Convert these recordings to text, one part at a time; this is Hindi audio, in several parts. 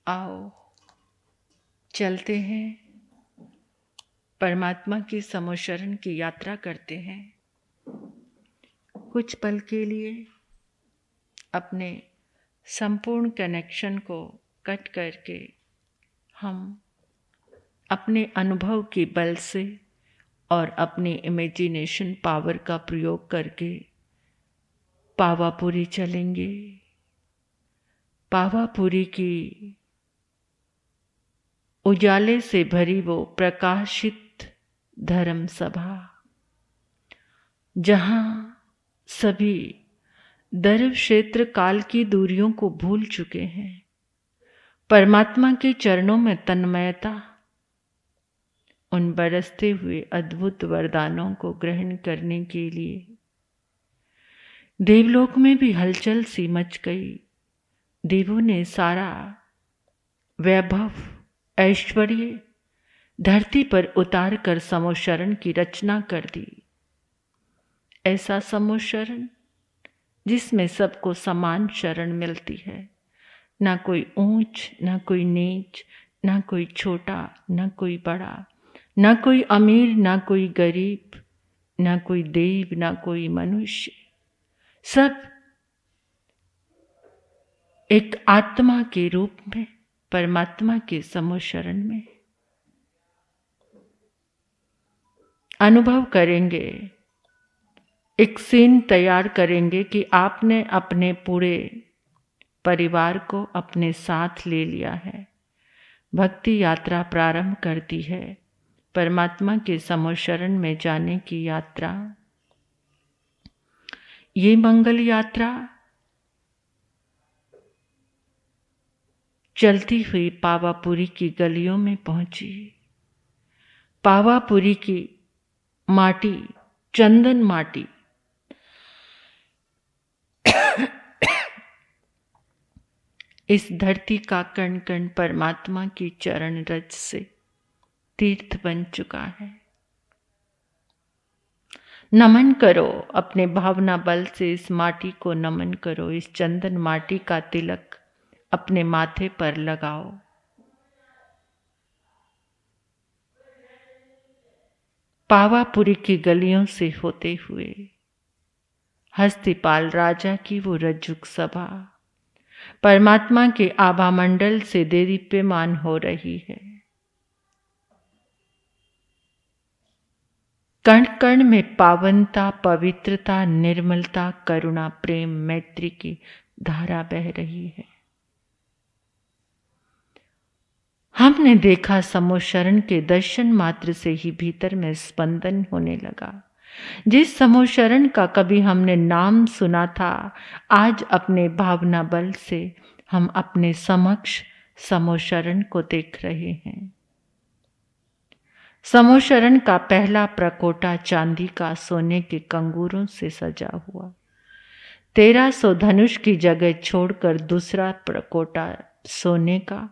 आओ चलते हैं, परमात्मा की समोशरण की यात्रा करते हैं। कुछ पल के लिए अपने संपूर्ण कनेक्शन को कट करके हम अपने अनुभव के बल से और अपनी इमेजिनेशन पावर का प्रयोग करके पावापुरी चलेंगे। पावापुरी की उजाले से भरी वो प्रकाशित धर्म सभा, जहाँ सभी दर्व क्षेत्र काल की दूरियों को भूल चुके हैं, परमात्मा के चरणों में तन्मयता, उन बरसते हुए अद्भुत वरदानों को ग्रहण करने के लिए देवलोक में भी हलचल सी मच गई। देवों ने सारा वैभव ऐश्वर्य धरती पर उतार कर समोशरण की रचना कर दी। ऐसा समोशरण जिसमें सबको समान शरण मिलती है, ना कोई ऊंच, ना कोई नीच, ना कोई छोटा, ना कोई बड़ा, ना कोई अमीर, ना कोई गरीब, ना कोई देव, ना कोई मनुष्य। सब एक आत्मा के रूप में परमात्मा के समोशरण में अनुभव करेंगे। एक सीन तैयार करेंगे कि आपने अपने पूरे परिवार को अपने साथ ले लिया है। भक्ति यात्रा प्रारंभ करती है, परमात्मा के समोशरण में जाने की यात्रा। ये मंगल यात्रा चलती हुई पावापुरी की गलियों में पहुंची। पावापुरी की माटी, चंदन माटी, इस धरती का कण कण परमात्मा की चरण रज से तीर्थ बन चुका है। नमन करो, अपने भावना बल से इस माटी को नमन करो। इस चंदन माटी का तिलक अपने माथे पर लगाओ। पावापुरी की गलियों से होते हुए हस्तिपाल राजा की वो रज्जुक सभा परमात्मा के आभा मंडल से देदीप्यमान हो रही है। कण कण में पावनता, पवित्रता, निर्मलता, करुणा, प्रेम, मैत्री की धारा बह रही है। हमने देखा समोशरण के दर्शन मात्र से ही भीतर में स्पंदन होने लगा। जिस समोशरण का कभी हमने नाम सुना था, आज अपने भावना बल से हम अपने समक्ष समोशरण को देख रहे हैं। समोशरण का पहला प्रकोटा चांदी का सोने के कंगूरों से सजा हुआ। 1300 धनुष की जगह छोड़कर दूसरा प्रकोटा सोने का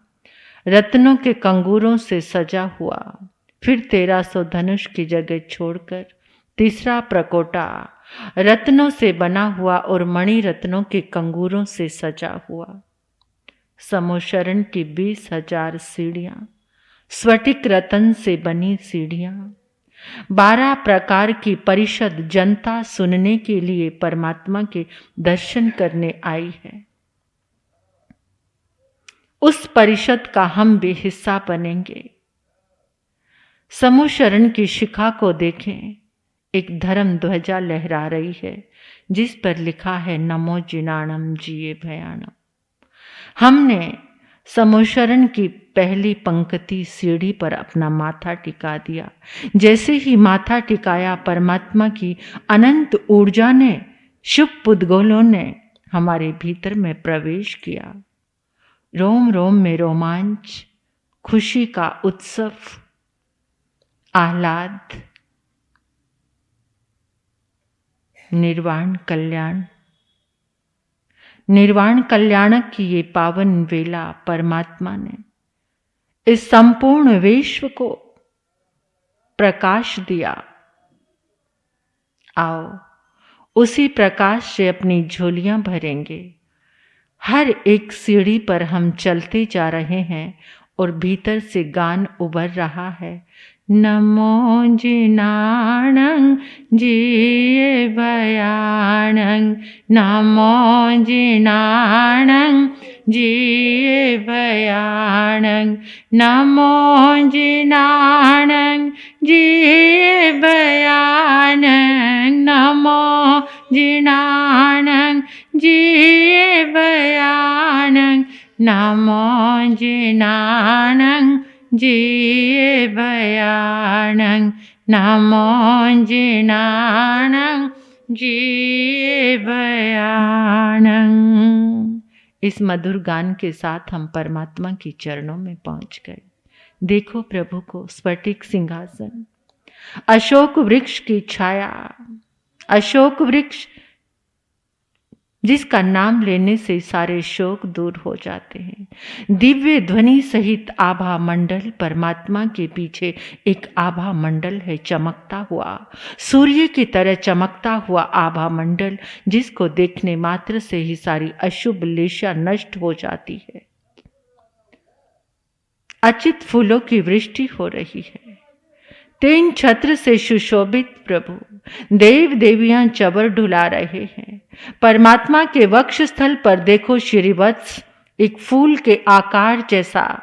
रत्नों के कंगूरों से सजा हुआ। फिर 1300 धनुष की जगह छोड़कर तीसरा प्रकोटा रत्नों से बना हुआ और मणि रत्नों के कंगूरों से सजा हुआ। समोशरण की 20,000 सीढ़ियां, स्फटिक रत्न से बनी सीढ़ियां, 12 प्रकार की परिषद जनता सुनने के लिए परमात्मा के दर्शन करने आई है। उस परिषद का हम भी हिस्सा बनेंगे। समोशरण की शिखा को देखें, एक धर्म ध्वजा लहरा रही है जिस पर लिखा है नमो जिनाणम जिये भयाणम। हमने समोशरण की पहली पंक्ति सीढ़ी पर अपना माथा टिका दिया। जैसे ही माथा टिकाया, परमात्मा की अनंत ऊर्जा ने, शुभ पुद्गलों ने हमारे भीतर में प्रवेश किया। रोम रोम में रोमांच, खुशी का उत्सव, आह्लाद, निर्वाण कल्याण। निर्वाण कल्याणक की ये पावन वेला परमात्मा ने इस संपूर्ण विश्व को प्रकाश दिया। आओ उसी प्रकाश से अपनी झोलियां भरेंगे। हर एक सीढ़ी पर हम चलते जा रहे हैं और भीतर से गान उभर रहा है, नमो जिनाणं जिये बयाणं, नमो जिनाणं जिये बयाणं, नमो जिनाणं जिये बयाणं, नमो जिनाणं जिये बयाणं, नमो जिनाणं जिये बयाणं, नमो जिनाणं जिये बयाणं। इस मधुर गान के साथ हम परमात्मा के चरणों में पहुंच गए। देखो प्रभु को, स्फटिक सिंहासन, अशोक वृक्ष की छाया, अशोक वृक्ष जिसका नाम लेने से सारे शोक दूर हो जाते हैं। दिव्य ध्वनि सहित आभा मंडल, परमात्मा के पीछे एक आभा मंडल है, चमकता हुआ, सूर्य की तरह चमकता हुआ आभा मंडल, जिसको देखने मात्र से ही सारी अशुभ लेशा नष्ट हो जाती है। अचित फूलों की वृष्टि हो रही है। तीन छत्र से सुशोभित प्रभु, देव देवियां चबर ढुला रहे हैं। परमात्मा के वक्ष स्थल पर देखो श्रीवत्स, एक फूल के आकार जैसा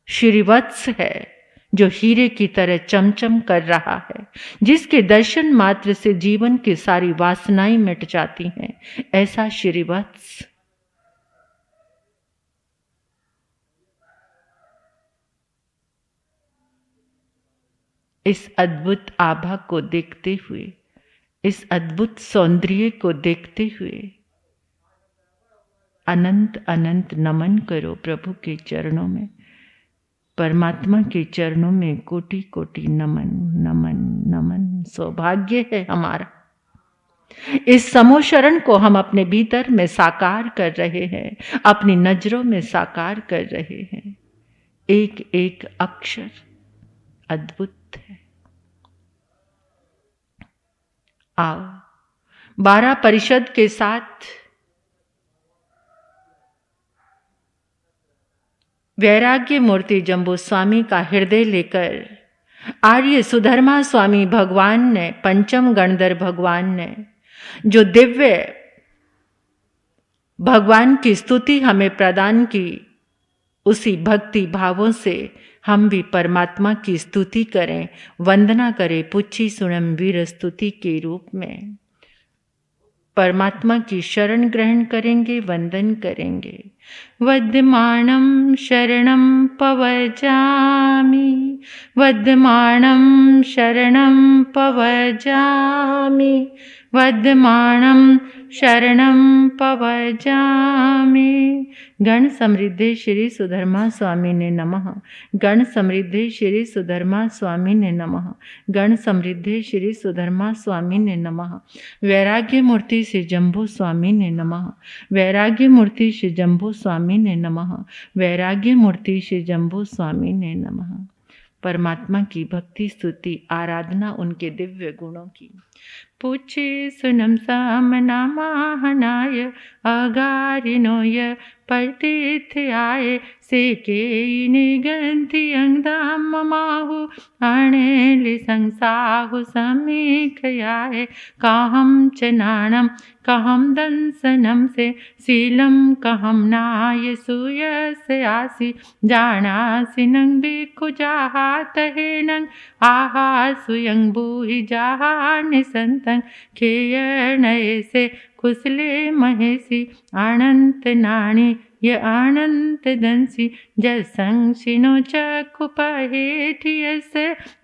श्रीवत्स है जो हीरे की तरह चमचम कर रहा है, जिसके दर्शन मात्र से जीवन की सारी वासनाएं मिट जाती हैं। ऐसा श्रीवत्स इस अद्भुत आभा को देखते हुए, इस अद्भुत सौंदर्य को देखते हुए अनंत अनंत नमन करो प्रभु के चरणों में, परमात्मा के चरणों में कोटि कोटि नमन नमन नमन। सौभाग्य है हमारा, इस समोशरण को हम अपने भीतर में साकार कर रहे हैं, अपनी नजरों में साकार कर रहे हैं। एक एक अक्षर अद्भुत है। आओ 12 परिषद के साथ वैराग्य मूर्ति जंबू स्वामी का हृदय लेकर आर्य सुधर्मा स्वामी भगवान ने, पंचम गणधर भगवान ने, जो दिव्य भगवान की स्तुति हमें प्रदान की, उसी भक्ति भावों से हम भी परमात्मा की स्तुति करें, वंदना करें, पुच्छी सुनम वीर स्तुति के रूप में परमात्मा की शरण ग्रहण करेंगे, वंदन करेंगे। वद्यमानं शरणं पवजामि, वद्यमानं शरणं पवजामि, वद्यमानं शरणं पवजामि। गण समृद्धि श्री सुधर्मा स्वामी ने नमः। गण समृद्धि श्री सुधर्मा स्वामी ने नमः। गण समृद्धि श्री सुधर्मा स्वामी ने नमः। वैराग्य मूर्ति श्री जंबू स्वामी ने नमः। वैराग्य मूर्ति श्री जंबू स्वामी ने नमः। वैराग्य मूर्ति श्री जंबू स्वामी ने नमः। परमात्मा की भक्ति स्तुति आराधना उनके दिव्य गुणों की। पूछे सुनम सामनामाहनाय अगारिनोय परतीर्थ आए सेके निगंति अंगदाम ममाहु अणेलि संसाहु समीखयाए काहम च नाणम कहम दंसनम से शीलम कहम नाय सुयस आसी जानासि नंग भिक्खु जाहात हे नंग आहा सुयंग बूहि जाहानि संतं खेयनय से कुसले महेसी अनंत नाणी य अनंत दंसी जसंग शिनो चक्षु पहेठियस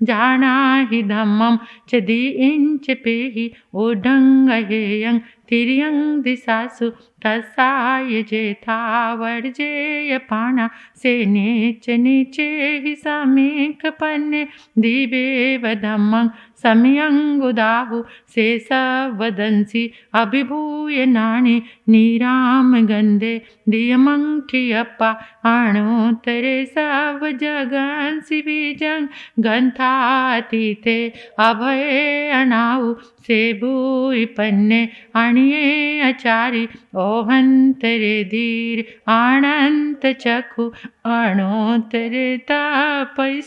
जाना ही धम्मम चदी इंच पेहि ओढंग हेयंग तिर्यंग दिशासु तसाय जेथा वर्जेय पाना से नीच नीचे ही समीक पन्ने दिवेव धम्मं समयंगुदाहु से सवदंसी अभिभूय नाणी नीराम गंधे दियमंठियप्पा आणोतरे सव जगंसि बीजंग गंथातीते अभय अनाऊ से भूय पन्ने अणिये अचारी ओहंतरे धीर आनंत चखु अणोतरे तापैसूर्येवा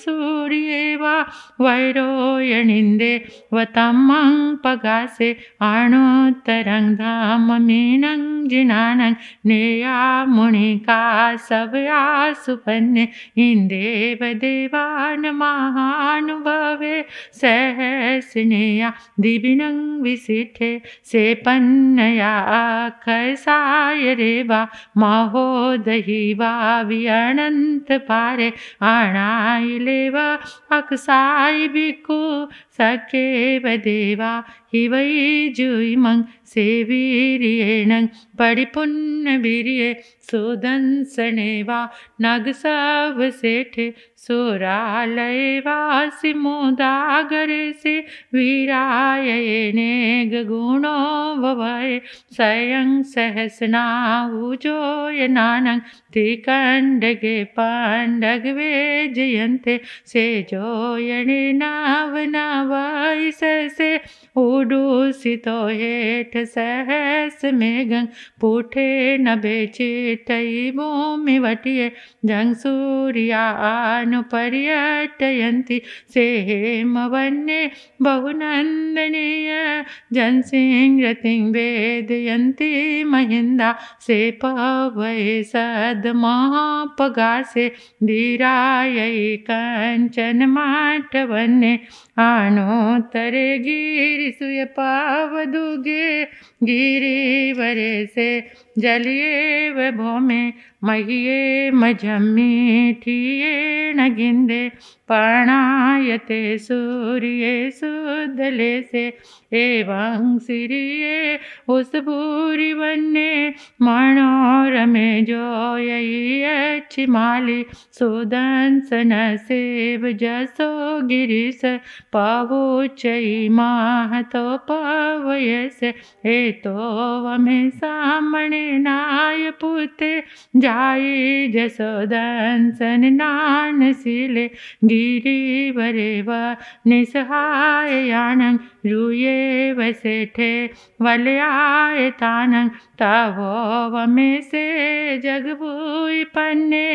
वैरोयणिंदे वतमं पगासे अणोत्तरं धाम मीनं जिनानं नेया मुनिका सवया सुपन्ने इंदेव देवान महानुभवे सहस्नेया दिविनं विसिठे से पन्नया खसाय रेवा महोदहिवा विअनंत पारे आणाइलेव अकसाय बिकु सकेव देवा हि वै जुइमं सेवीर्येणं परिपुन्न वीर्ये सुदंसनेवा नगसव सेठे सुरालयवासि मुदागरे से वीरायने गुणो ववये स्वयं सहसना उजोय नानं तिकंडगे पांडगवे जयन्ते से जोयणे नव नवैसे उडूसितो हेठ सहस मेघं पुठे न बेचिटई भूमि वटिये जंग सूर्यानुपर्यटयन्ति से हेमवन्ये बहुनन्दनीय जनसिंहृतिं वेदयन्ति महिन्दा से पवये सद्महापगासे धीरायै कंचन माटवन्ये आनोत्तरे गिरिसुय पावदुगे गिरिवरे से जलिये व भौमे मह्ये मझम्मी ठिये न गिंदे प्राणायते सूर्ये सुदले से एवं सिरिये उस भूरि वन्ने मनोरमे जोयई अच्छी माली सुदंसन सेव जसो गिरिस पवुचई महतो पवयस हेतो वमे सामणे नाय पुते जाई जसोदंसन नानसिले गिरिवरे व निसहायानं रूये वसेठे वलयायतानं तवो वमे से जगभूय पन्ने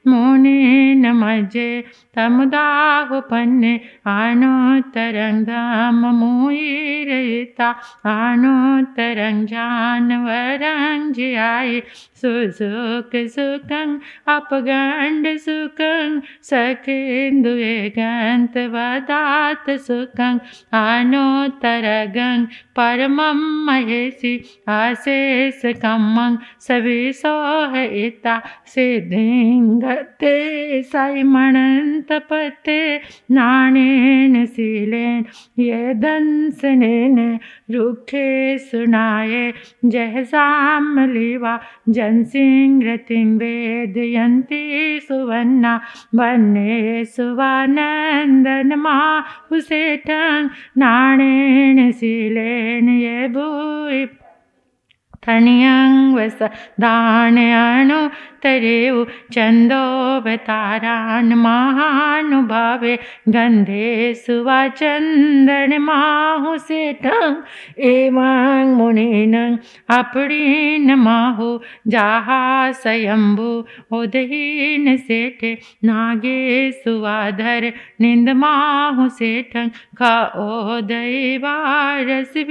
मुनि नमजे तमुदाह पन्ने आनोत्तरं धाम मुयिरयिता आनोत्तरं जानवरं जियाय सुसुख सुखं अपगंड सुखं सखेन्दुये गन्तवदात सुखं आनोत्तरगं परमं महेशि अशेष कम्मं सविसोहयिता सिद्धिंगते साइमणन्तपते नाणेन शीलेन ये दंसनेन रुखे सुनाये जह सामलिवा जनसिंहृतिं वेदयन्ति सुवन्ना वन्ने सुवानन्दन माहुसेठं नाणेन शीलेन ये भूय तनियं वस दानयनु तरेउ चन्दोवतारान् महानुभावे गन्धे सुवाचन्दन माहुसेठं एवं मुनिनं अपडीन माहु जाहा स्वयंभू उदहीन सेठे नागे सुवाधर निंद माहुसेठं खाओदैवारस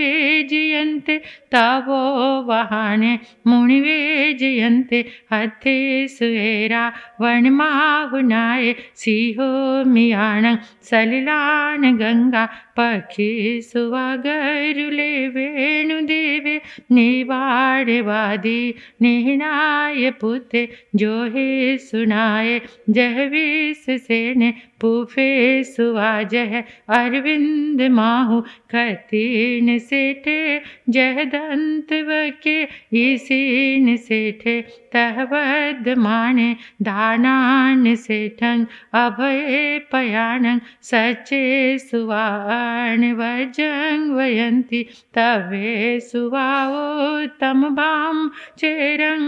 वेजयन्ते तवो वहाने मुनि वेजयन्ते हथे सुएरा वनमाहुनाये सिंहो मियाणं सलिलान गंगा पक्षी सुवागरुले वेणुदेवे निवाड़वादी निहनाय पुते जोहे सुनाये जहवीस सेने पुफे सुवाजह अरविंद माहु खतीन सेठे जहदंत वके इसीन सेठे तहवद माने दानान सेठं अभय पयाणं सचे सुवा वजं वयन्ति तवे सुवाओत्तम भाम चेरं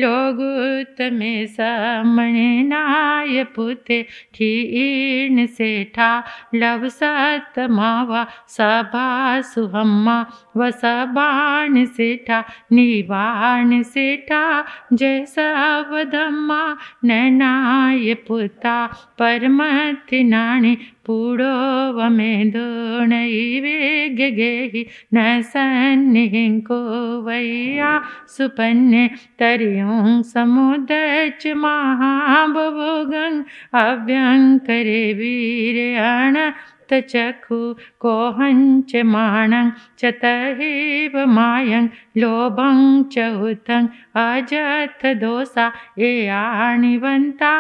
लोगुत्तमे समणनाय पुते ठीन सेठा लव सतमावा सभा सुहम्मा वसबाण सेठा निवाण सेठा जैसा वधम्मा नैनाय पुता परमति नाणी पूड़ो वमेदो नैवेग गेहि न सन्निहिंको वैया सुपन्ने तरियों समुदच महाबवोगं अव्यंकरे वीर्याण तचखु कोहंच माणं चतहिव मायं लोभं चहुतं अजथ दोषा ए आणिवंता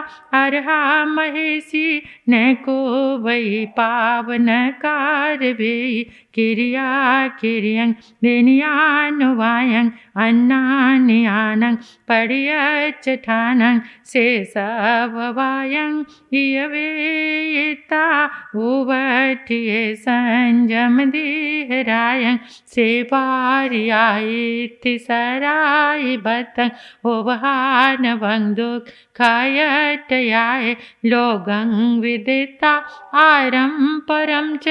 अर्हा महेशी नको वै पावन कारवेयि किरिया किरियं दिन्यानुवायं अन्नान्यानं पडियच्चठानं शेषववायं इयवेयिता उवटिये संजम देहरायं सेवारियायिति सराय बतं ओवहान वंदुक खायटयाय लोगं विदिता आरं परं च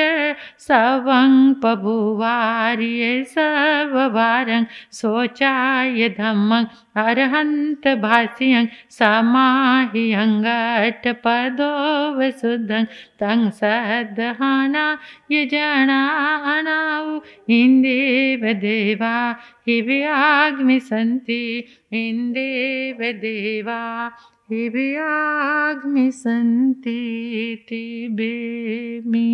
सवं पभुवार्ये सववारं शोचाय धम्मं अरहन्त भाष्यं समाह्यंगट पदो वसुद्धं तं सदहाना यजनानाउ इंदेव देवा हिव्याग्मि सन्ति इंदेव देवा हिव्याग्मि सन्ति तिबेमि।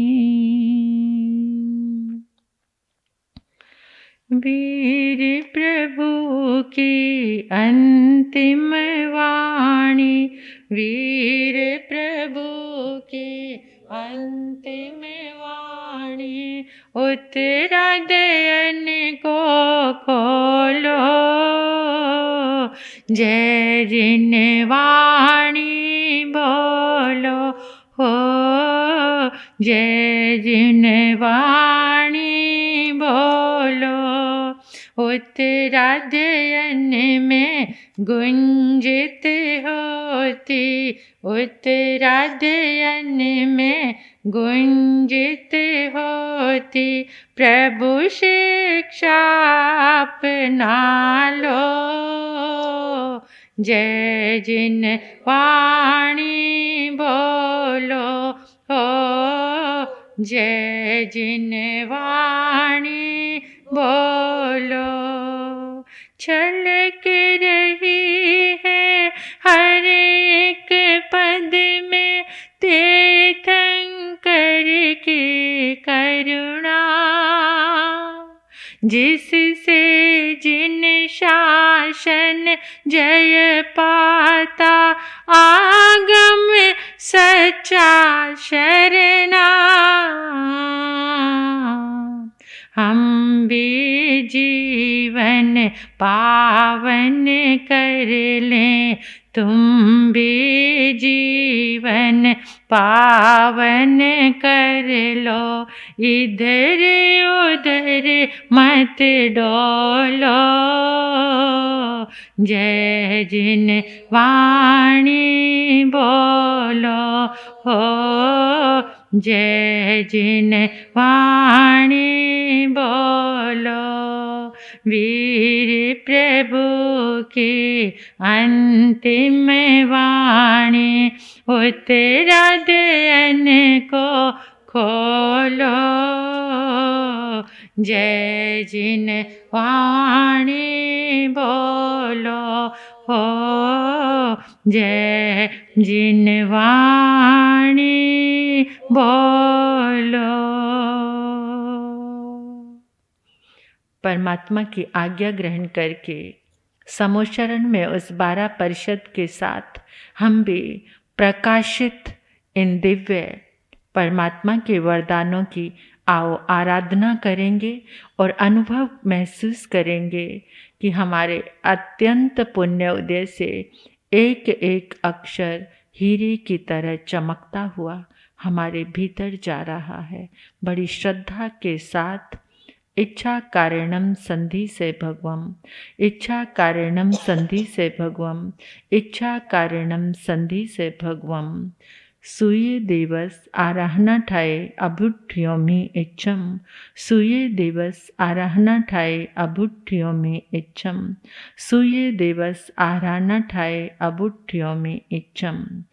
वीर प्रभु की अंतिम वाणी, वीर प्रभु की अंतिम वाणी, उत्तरा दयन को खोलो, जय जिन वाणी बोलो हो, जय जिन वाणी बोलो। उत्तराध्ययन में गुंजित होती, उत्तराध्ययन में गुंजित होती, प्रभु शिक्षा अपना लो, जय जिन वाणी बोलो हो, जय जिन वाणी बोलो। छलक रही है हर एक पद में तीर्थंकर की करुणा, जिससे जिन शासन जय पाता, आगम सच्चा शरणा। हम भी जीवन पावन कर लें, तुम भी जीवन पावन कर लो, इधर उधर मत डोलो, जय जिन वाणी बोलो हो, जय जिन वाणी बोलो। वीर प्रभु की अंतिम वाणी, उत्तराध्ययन को खोलो, जय जिन वाणी बोलो हो, जय जिन वाणी बोलो। परमात्मा की आज्ञा ग्रहण करके समोच्चरण में उस 12 परिषद के साथ हम भी प्रकाशित इन दिव्य परमात्मा के वरदानों की आओ आराधना करेंगे और अनुभव महसूस करेंगे कि हमारे अत्यंत पुण्य उदय से एक एक अक्षर हीरे की तरह चमकता हुआ हमारे भीतर जा रहा है। बड़ी श्रद्धा के साथ इच्छा कारणम संधि से भगवम, इच्छा कारणम संधि से भगवम, इच्छा कारणम संधि से भगवम। सूर्य दिवस आराधना ठाए अभुठ्योमि इच्छम, सूर्य दिवस आराधना ठाए अभुठ्योमि इच्छम, सूर्य दिवस आराधना ठाए अभुठ्योमि इच्छम।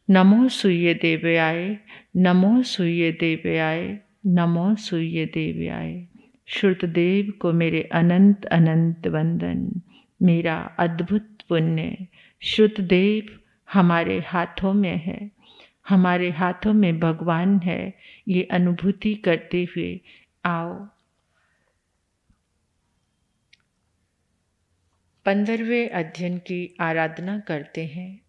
नमो सूर्य देव्याय, नमो सूर्य देव्याय, नमो सूर्य देव्याय। श्रुतदेव को मेरे अनंत अनंत वंदन, मेरा अद्भुत पुण्य। श्रुतदेव हमारे हाथों में है, हमारे हाथों में भगवान है, ये अनुभूति करते हुए आओ 15वें अध्ययन की आराधना करते हैं।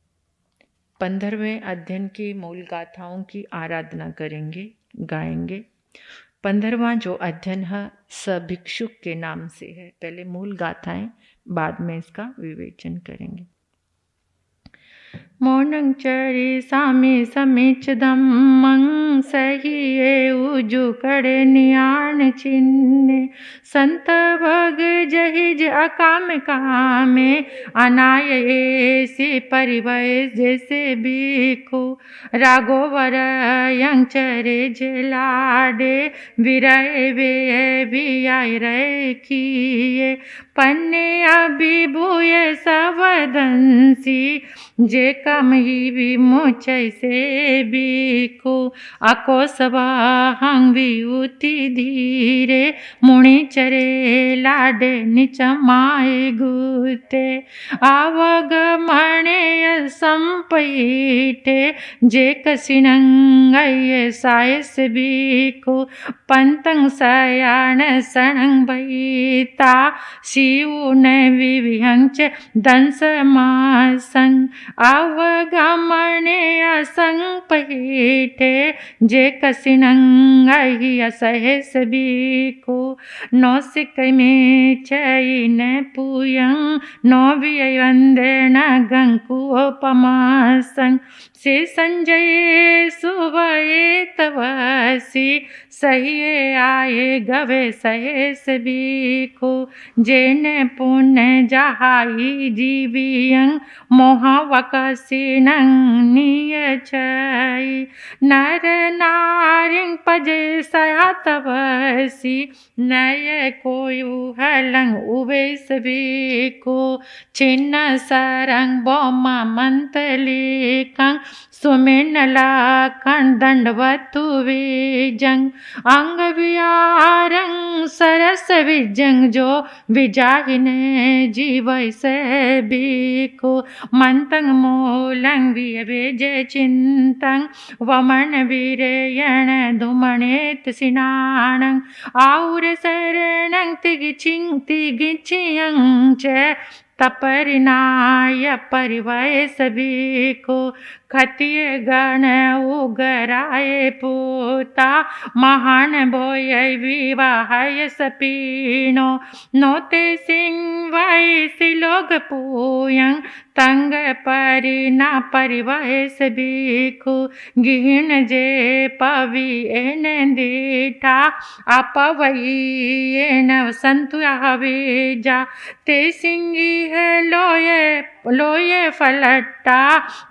15वें अध्ययन की मूल गाथाओं की आराधना करेंगे, गाएंगे। 15वां जो अध्ययन है सभिक्षुक के नाम से है। पहले मूल गाथाएं, बाद में इसका विवेचन करेंगे। मौनं चरि सामी समीच धम्मं सहिए उजु कड़े नियाण चिन्ने, संत भग जहिज अकाम कामे, अनाय ऐसी परिवय जैसे बिखु, राघोवर यंग चरे जलाडे, विरय वे बियाय रे किए, पन्ने अभिभूय सवदंसी, जे कम ही विमुचय से बिखु, अकोसवा हंग विउति धीरे, मुनि चरे लाडे निचमाए गुते, आवगमणे संपैठे, जे कसिनंगय सायस बिखु, पंतंग सयान सणंग बैता, शिव न विविहंच दंस मासंग, अवगमने असंपैठे, जे कसिनंगहि असहस बिखु, नौसिक में चैन पुयं, नौ वियंदन गंकुपमासं, से संजय सुभये तवसी, सहिए आए गवे सहस बिखु, जेने पुण्य जहाई जीवियं, मोहवकसिनं नियचै, नर नारिं पजे सयातवसी, नय कोयु हलंग उवेस बिखु, छिन्न सरंग बोमा मंतलिकं, सुमिनला दंडवतु विजंग, अंग विहारं सरस विजंग, जो विजाहिने जीवै से बिखु, मंतंग मूलं वियवेजे चिंतं, वमन विरेयण धुमणेत सिनाणं, आउर शरणं तिगिचिं तिगिचियं च, तपरिनाय परिवय सबिखु, खतिय गण उगराय पूता, महान बोय विवाहय सपीनो, नोते सिंह वै सिलोग पूयं, तंग परिना परिवय सबिखु, गिहिन जे पवि एन दीठा, अपवई एन संतु हवेजा, ते सिंगी है लोये फलट्टा,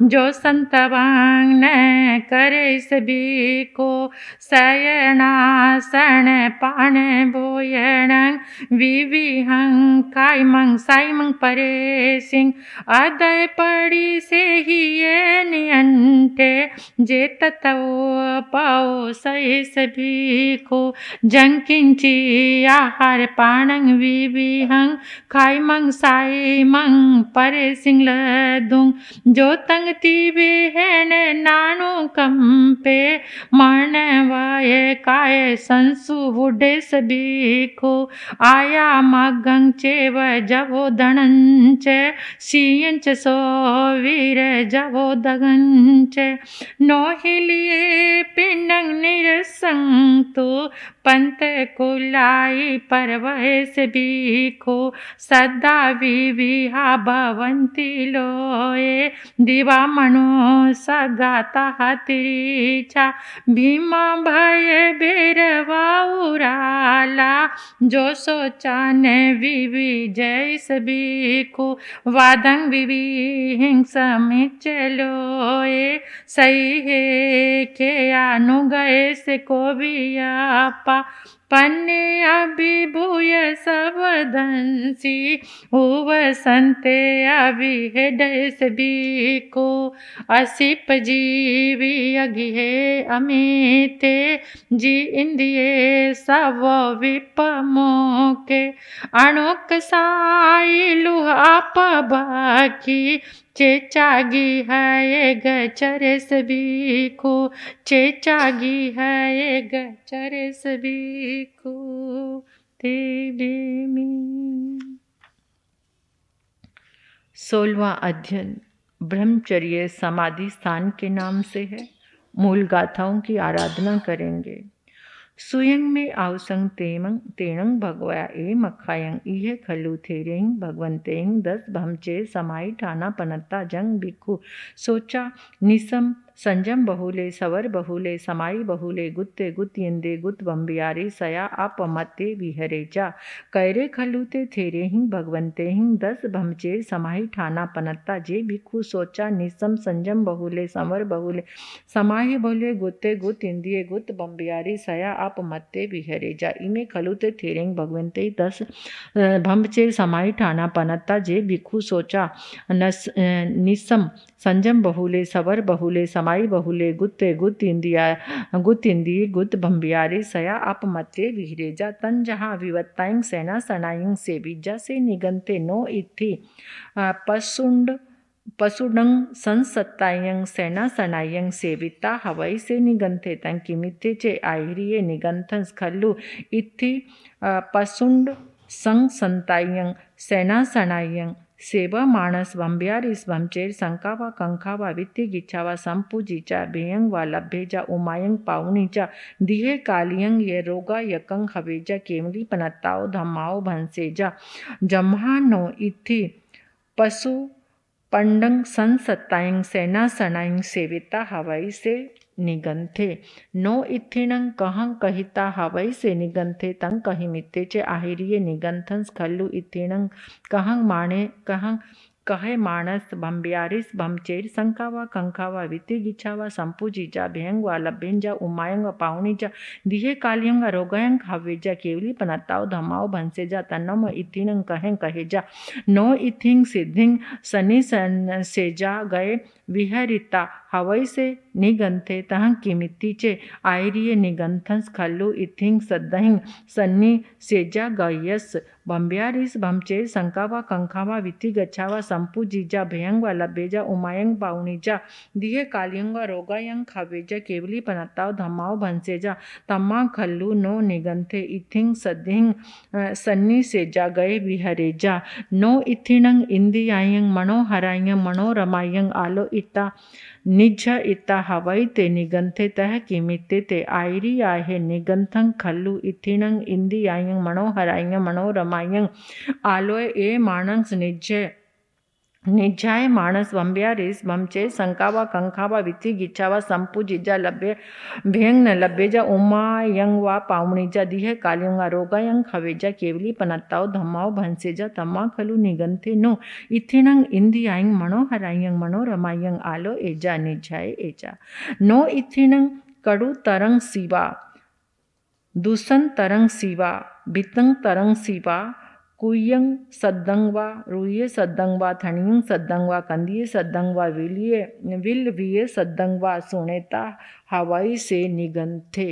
जो संतवांग न करे सबिखु, सयनासन पान बोयण, विविहं कायमं सायमं परे सिंह, अदय पड़ी से ही ये नियंटे, जे ततव पाओ सही सबिखु, जंकिंची आहार पाणं विविहं, खायमं सायमं परे सिंह लदुं, जो तंग तीबे हैन नानु कंपे, मन वाय काय संसु हुडे सबिखु, आया मगं चेव जवो धनंच, सियंच सो वीर जवो दगंच, नोहिलिए पिंडं निरसंतु, पंत कुलाई परवय सबिखु, सदा विविहा भवन्ति लोये, दिवा मनो सगाता तिरीचा भीमा भय बेरवा उराला जो सोचा ने विवि जैस भिखु वादंग विवि हिंसा में चलो ये सही है के आनु गए से को भी आपा पन्ने अभिभूय सबदंसी हुव संते अभिहेडस भिखु असिप जीवी अघिहे अमिते जी इंदिये सव विपमोके अणुक साई लुहाप बाकी चेचागी है गचरस भिखु चेचागी है गचरस भिखु तेरे में। 16वां अध्ययन ब्रह्मचर्य समाधि स्थान के नाम से है। मूल गाथाओं की आराधना करेंगे। सुयंग में आवसंग तेणंग भगवया ए मखायंग इहे खलु थेरेंग भगवंतेंग 10 भमचे समाई ठाना पनत्ता जंग भिक्खु सोचा निसम संजम बहुले सवर बहुले समाई बहुले गुत्ते गुत्यंदे गुत बम्बियारे सया अपमत्ते विहरेचा कैरे खलुते थेरे हिंग भगवंते हिंग 10 भमचे समाई ठाना पनत्ता जे भिक्खु सोचा निसम संजम बहुले सवर बहुले समाई बहुले गुत्ते गुत इंदिये गुत बम्बियारे सया अपमत्ते विहरेजा इमे खलुते थेरेंग भगवंते 10 भमचे समाई ठाना पनत्ता जे भिक्खु सोचा निसम संजम बहुले सवर बहुले समाई बहुले गुत्ते गुत इंदी गुत भम्बियारे सया अपमत्ते विहरेजा तन जहाँ विवत्ताइंग सेना सनाइंग से बीजा से निगंते नो इत्थि पसुडंग संसत्तायंग सेना सनायंग सेविता हवाई से निगंथे तंग किमिते चे आहिरिये निगंथन खल्लु इत्थि पसुंड संग संतायंग सेना सनायंग सेवा मानस वंब्यारिस वंचेर संकावा कंकावा वित्ति गिच्छावा संपूजिचा भेयंग वा लभ्येजा उमायंग पावनीचा दिहे कालियंग ये रोगा यकंग हवेजा केमली पनत्ताओ धम्माओ भंसेजा जम्हानो इत्थि पशु पंडंग संसत्तायंग सेना सनायंग सेविता हवाई से निगंथे नो इत्थिणं कहं कहिता हवै से निगंथे तं कहिमित्ते चे आहिरिये निगंथं खल्लु इत्थिणं कहं माणे कहं कहे मानस भम्ब्यारिस भमचेर संकावा कंकावा विति गिच्छावा संपूजिजा भेंगवा लभ्यंजा उमायंग पावनीजा दिहे कालियंग रोगयंग हवेजा केवली पनत्ताओ धमाओ भंसेजा तन्नम इत्थिणं कहें कहेजा नो इत्थिंग सिद्धिंग सनी सेजा गए विहरिता हवै से निगंथे तहं किमित्तीचे आयरिये निगंथंस खल्लु इत्थिंग सद्दहिंग सन्नी सेजा गयस भम्ब्यारिस भमचेर संकावा कंकावा विति गच्छावा संपूजिजा भेयंगवा लभ्येजा उमायंग पावनीजा दिहे कालियंग रोगायंग हवेजा केवली पनत्ताओ धम्माओ भंसेजा तम्मा खल्लु नो निगंथे इत्थिंग सद्दिंग सन्नी सेजा गए विहरेजा नो इत्थिणंग इंदियायंग मनोहरायंग मनोरमायंग आलो इत्ता निज इत्ता हवै ते निगंथे तह किमित्ते ते आयरी आहे निगंथं खल्लु इत्थिणंग इंदियायंग मनोहरायंग मनोरमायंग आलोय ए मानस निज्जाय मानस वंब्यारिस भमचे संकावा कंकावा विति गिच्छावा संपूजिजा लभ्य भेंग न लभ्येजा उमायंग वा पावणीजा दिहे कालियंगा रोगायंग हवेजा केवली पनत्ताओ धम्माओ भंसेजा तम्मा खलु निगंथे नो इत्थिणंग इंदियायंग मनोहरायंग मनोरमायंग आलो एजा निज्जाय एजा नो इत्थिणंग कडु तरंग सिवा दूसन तरंग सिवा बितंग तरंग सिवा कुयंग सद्दंगवा रुये सद्दंगवा थणियंग सद्दंगवा कंदिये सद्दंगवा विलविये सद्दंगवा सुनेता हवाई से निगंथे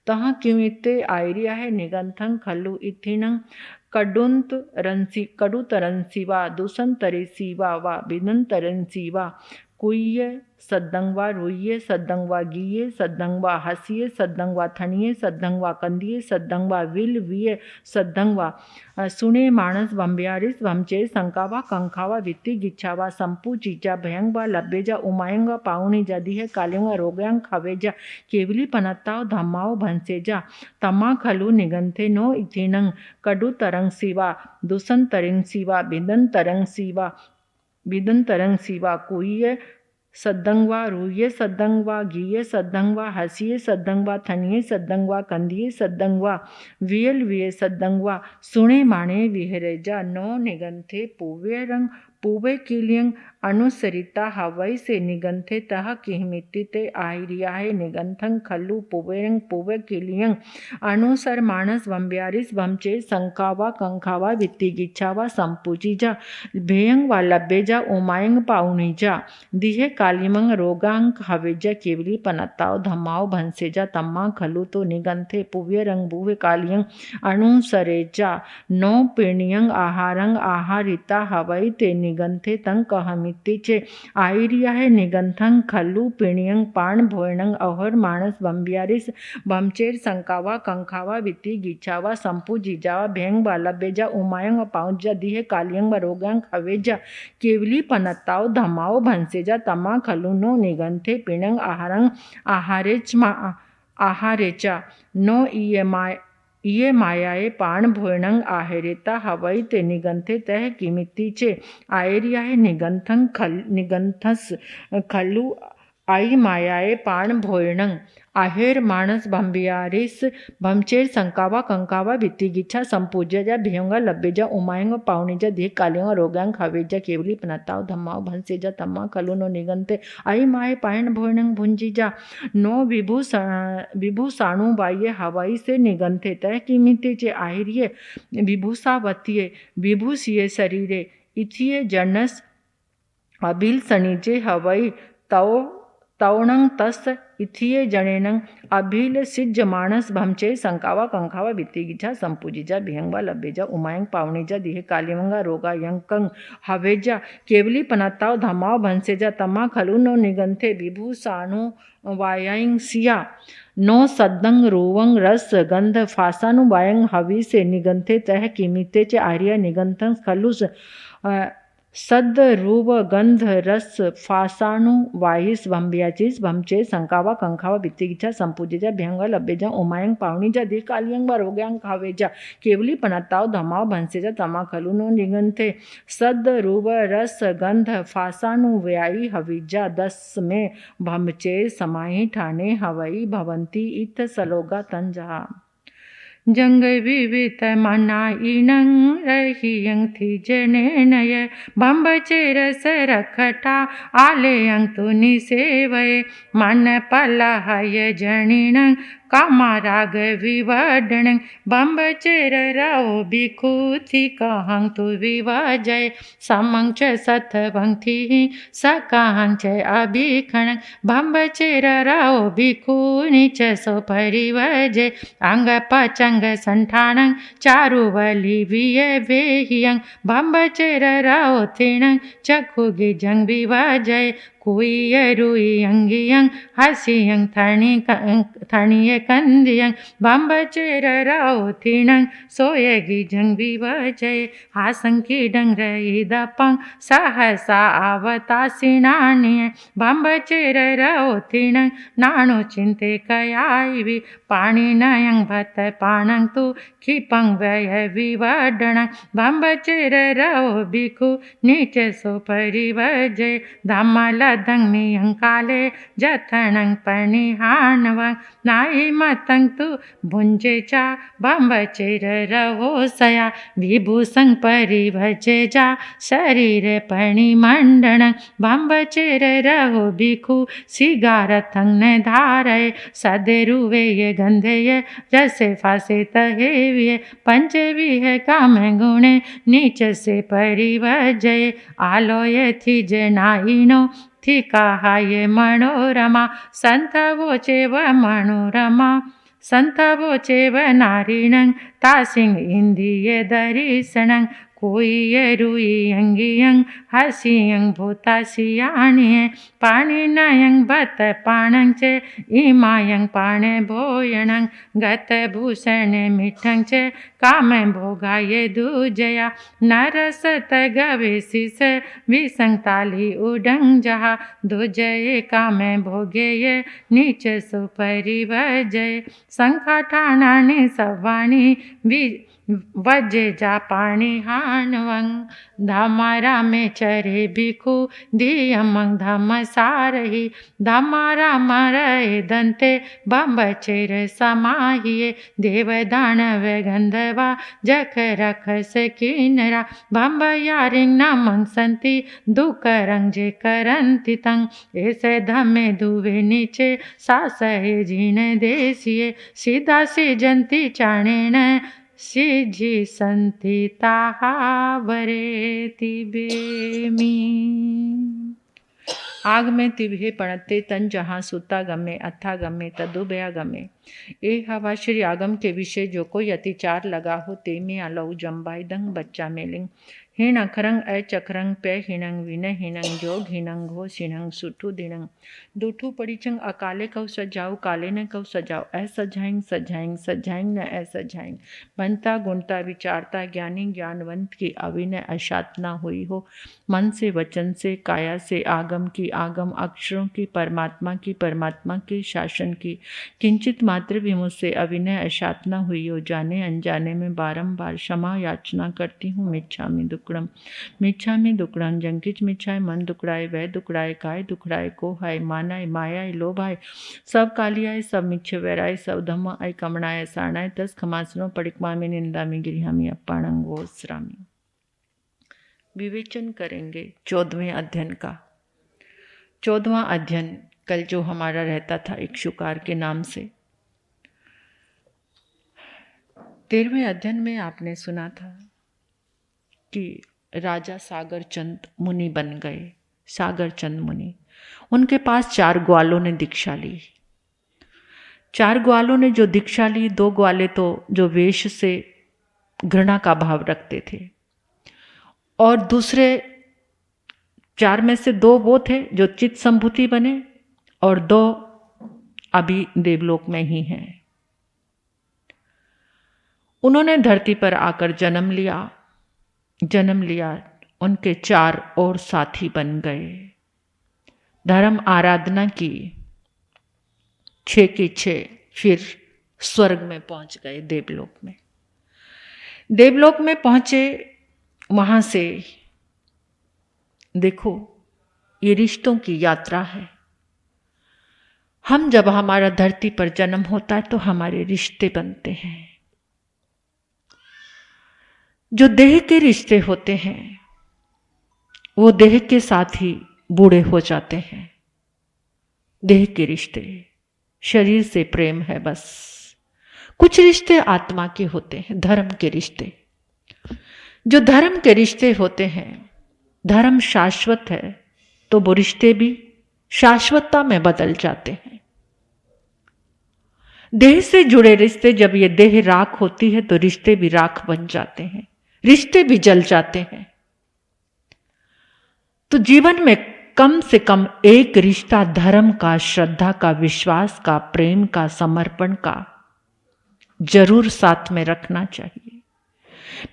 तहाँ किमित्ते आयरिया है निगंथं खल्लु इत्थिणंग कडु तरंसिवा दूसन तरेसिवा वा बिदन तरंसिवा कुय्य सद्दंगवा रुइये सद्दंगवा गिये सद्दंगवा हसिये सद्दंगवा थणिये सद्दंगवा कंदिये सद्दंगवा विलविये सद्दंगवा सुने मानस वंब्यारिस वमचे संकावा कंकावा वित्ति गिच्छावा संपूजिजा भयंगवा लभ्येजा उमायंगा पावनीजा दिहे कालियंगा रोगयंग हवेजा केवली पनत्ताओ धम्माओ भंसेजा तम्मा खलु निगंथे नो इत्थिणंग कडु तरंग सिवा दूसन तरंग सिवा बिदन तरंग सिवा कुय्य सद्दंगवा रूये सद्दंगवा गीये सद्दंगवा हसिये सद्दंगवा थनिये सद्दंगवा कंदिये सद्दंगवा वियल विये सद्दंगवा सुणे माणे विहरेजा नो निगंथे पूवे रंग पूवे किलियंग अनुसरिता हवाई से निगंथे तह किहमिति ते आहिरियाहे निगंथं खल्लु पुवेरंग पुवे किलियंग अनुसर मानस वंब्यारिस वंचे संकावा कंखावा वित्ती गिच्छावा संपूजिजा भेयंग वा लब्बेजा उमायंग पाउनीजा दिहे कालिमंग रोगांग हवेजा केवली पनताव धमाव भंसेजा तम्मा खलु तो निगंथे पुव्य रंग भुवे कालियंग अनुसरेजा नो पिणियंग आहारंग आहारिता हवाई ते निगंथे तंग कहमिति चे आयरिया है निगंथंग खल्लु पिणियंग पाण भोयणंग अहर मानस बम्बियारिस बमचेर संकावा कंखावा वित्ती गिच्छावा संपू जिजावा भेंग बाला बेजा उमायंग पाउजा दिहे कालियंग रोगांग हवेजा केवली पनताव धमाव भंसेजा तमा खलु नो निगंथे पिणंग आहारंग आहारेचा नो ये मायाए पाण भोयणंग आहेरेता हवाई ते निगंथे तह किमितीचे आयरियाहे निगंथस खल्लु आई मायाए पाण भोयणंग आहेर मानस भंबियारिस भमचेर संकावा कंकावा वित्ती गिच्छा संपूज्या भेंगा लब्बेजा उमायंग पावनीजा देह कालियंग रोगांग हवेजा केवली पनताव धम्माव भंसेजा तम्मा खलु नो निगंते आई माए पायण भोयणंग भुंजीजा नो विभू साणु बाह्य हवाई से निगंथे तह किमिते चे आहिरिये विभूसावतीये विभूसिये शरीरे इथिये जनस अभिल सनीचे हवाई तवणंग तस इथिये जणेनंग अभिल सिज्ज मानस भमचे संकावा कंखावा वित्तीगिजा संपूजिजा भियंगवा लब्बेजा उमायंग पावणीजा दिहे कालिमंगा रोगा यंकंग हवेजा केवली पनताव धमाव भंसेजा तमा खलु नो निगंथे विभू सानु वायांग सिया नो सद्दंग रोवंग रस गंध फासानु वायंग हवी से निगंथे तह किमिते चे आर्य निगंथं खलुस सद्द रूप गंध रस फासाणु वाहिस भंबियाचीस भमचे संकावा कंखावा वित्तीगिचा संपूजेजा भ्यंगा लब्बेजा उमायंग पावणीजा दे कालियंग वरोग्यांग खावेजा केवली पनताव धमाव भंसेजा तमा खलु नो निगंथे सद्द रूप रस गंध फासाणु व्यायी हविजा दस में भमचे समाही ठाणे हवई भवंती इत सलोगा तंजा जंग विवित मनाइनंग रहियंग थी जने नय बम्बचेर सरखटा आलेयंग तुनि सेवये मन पलहय जणिनंग कामाराग विवडणंग बम्बचेर राओ भिखु थी कहंग तु विवजय समंग च सतभंग थी सकहंग च अभिखणंग बम्बचेर राओ भिखु नीच सो परिवजय अंग पचंग संठाणंग चारुवली विये वेहियंग बम्बचेर राओ थिणंग चखुगी जंग विवजय कुय रुई अंगियंग हसियंग थणिय कंदियंग बम्बचेर राओ थिणंग सोयगी जंग विवजय हासंकी डंग रही दपंग सहसा आवतासिणानिय बम्बचेर राओ थिणंग नाणु चिंते कयायवी पाणी नयंग भत पाणंग तु खिपंग व्यय विवडणंग बम्बचेर राओ भिखु नीच सो परिवजय धमला दंग नियंग काले जथणंग पणिहाणवंग नाई मतंग तु भुंजेचा बम्बचेर रहो सया विभूसंग परिभजेजा शरीर पणिमंडणंग बम्बचेर रहो भिखु सिगारथंग न धारय सदेरुवेय गंधेय जसे फासे तहेविय पंचविह काम गुणे नीच से परिवजय आलोय थी जनाइनो थी कहाये मनोरमा संत वोचे व मनोरमा संत वोचे व नारिणंग तासिंग इंदिये दरिसणंग कोई रुई अंगियंग हसियंग भूतासियाणिये पाणी नयंग भत पाणंग चे इमायंग पाणे भोयणंग गत भूषण मिठंग चे काम भोगाये दूजया नरसत गवेसिस विसंग ताली उडंग जहा दूजये काम भोगेये नीच सुपरिवजय संखा ठाणाने सवाणी वजे जा पाणी हानवंग धामारा में चरे भिखु दियमंग धम सारही धामारा मरए दंते बम्बचेर समाहिए देव दानव गंधवा जख रख सकीनरा बम्ब यारिंग नामंग संति दुकरंग जे करंति तंग ऐसे धमे दुवे नीचे सासहे जीन देसिए सीधा सी जंती चाणेन सिझी संति ताहावरे तिबेमी। आग में तिभे पणते तन जहाँ सुता गमे अथा गमे तदुबया गमे। ए हवा श्री आगम के विषय जो कोई अतिचार लगा हो ते में अलऊ जम्बाई दंग बच्चा मेलिंग हिण अखरंग अ चखरंग पे हिणंग विनय हिणंग जोग हिणंग घो सिणंग सुठू दिणंग दूठू पड़ीचंग अकाले कऊ सजाऊ काले न कऊ सजाऊ ऐ सजाएंग सजाएंग सजाएंग न ऐ सजाएंग बनता गुणता विचारता ज्ञानी ज्ञानवंत की अविनय अशातना हुई हो मन से वचन से काया से आगम की आगम अक्षरों की परमात्मा के शासन की किंचित मात्र भी मुझसे अविनय अशातना हुई हो जाने अनजाने में बारंबार क्षमा याचना करती हूँ। मिच्छामि दुक्कडम जंकिच मिच्छाय मन दुकड़ाए वह दुकड़ाए काय दुकड़ाए को हाय मानाय मायाय लोभाय सब कालियाय सब मिच्छे वैराय सब धम्म आय कमणाय सारणाय तस खमासनो पड़िकमा में निंदा में गिरिहामी अप्पाणंग गोस्रामी। विवेचन करेंगे 14वें अध्ययन का। 14वां अध्ययन कल जो हमारा रहता था इक्षुकार के नाम से। 13वें अध्ययन में आपने सुना था कि राजा सागर चंद मुनि बन गए। सागर चंद मुनि, उनके पास 4 ग्वालों ने दीक्षा ली। 4 ग्वालों ने जो दीक्षा ली, 2 ग्वाले तो जो वेश से घृणा का भाव रखते थे और दूसरे 4 में से 2 वो थे जो चित्त संभूति बने और 2 अभी देवलोक में ही हैं। उन्होंने धरती पर आकर जन्म लिया। उनके 4 और साथी बन गए। धर्म आराधना की 6 के 6 फिर स्वर्ग में पहुंच गए। देवलोक में पहुंचे। वहां से देखो ये रिश्तों की यात्रा है। हम जब हमारा धरती पर जन्म होता है तो हमारे रिश्ते बनते हैं। जो देह के रिश्ते होते हैं वो देह के साथ ही बूढ़े हो जाते हैं। देह के रिश्ते, शरीर से प्रेम है बस। कुछ रिश्ते आत्मा के होते हैं, धर्म के रिश्ते। जो धर्म के रिश्ते होते हैं, धर्म शाश्वत है तो वो रिश्ते भी शाश्वतता में बदल जाते हैं। देह से जुड़े रिश्ते, जब ये देह राख होती है तो रिश्ते भी राख बन जाते हैं, रिश्ते भी जल जाते हैं। तो जीवन में कम से कम एक रिश्ता धर्म का, श्रद्धा का, विश्वास का, प्रेम का, समर्पण का जरूर साथ में रखना चाहिए।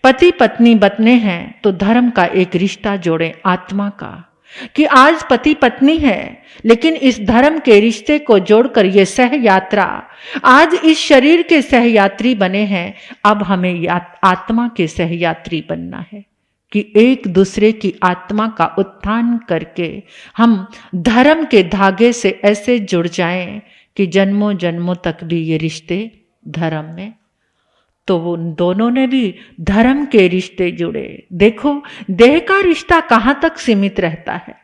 पति पत्नी बतने हैं तो धर्म का एक रिश्ता जोड़ें, आत्मा का, कि आज पति पत्नी है लेकिन इस धर्म के रिश्ते को जोड़कर ये सह यात्रा, आज इस शरीर के सहयात्री बने हैं, अब हमें आत्मा के सहयात्री बनना है कि एक दूसरे की आत्मा का उत्थान करके हम धर्म के धागे से ऐसे जुड़ जाएं कि जन्मों जन्मों तक भी ये रिश्ते धर्म में। तो वो दोनों ने भी धर्म के रिश्ते जुड़े। देखो देह का रिश्ता कहाँ तक सीमित रहता है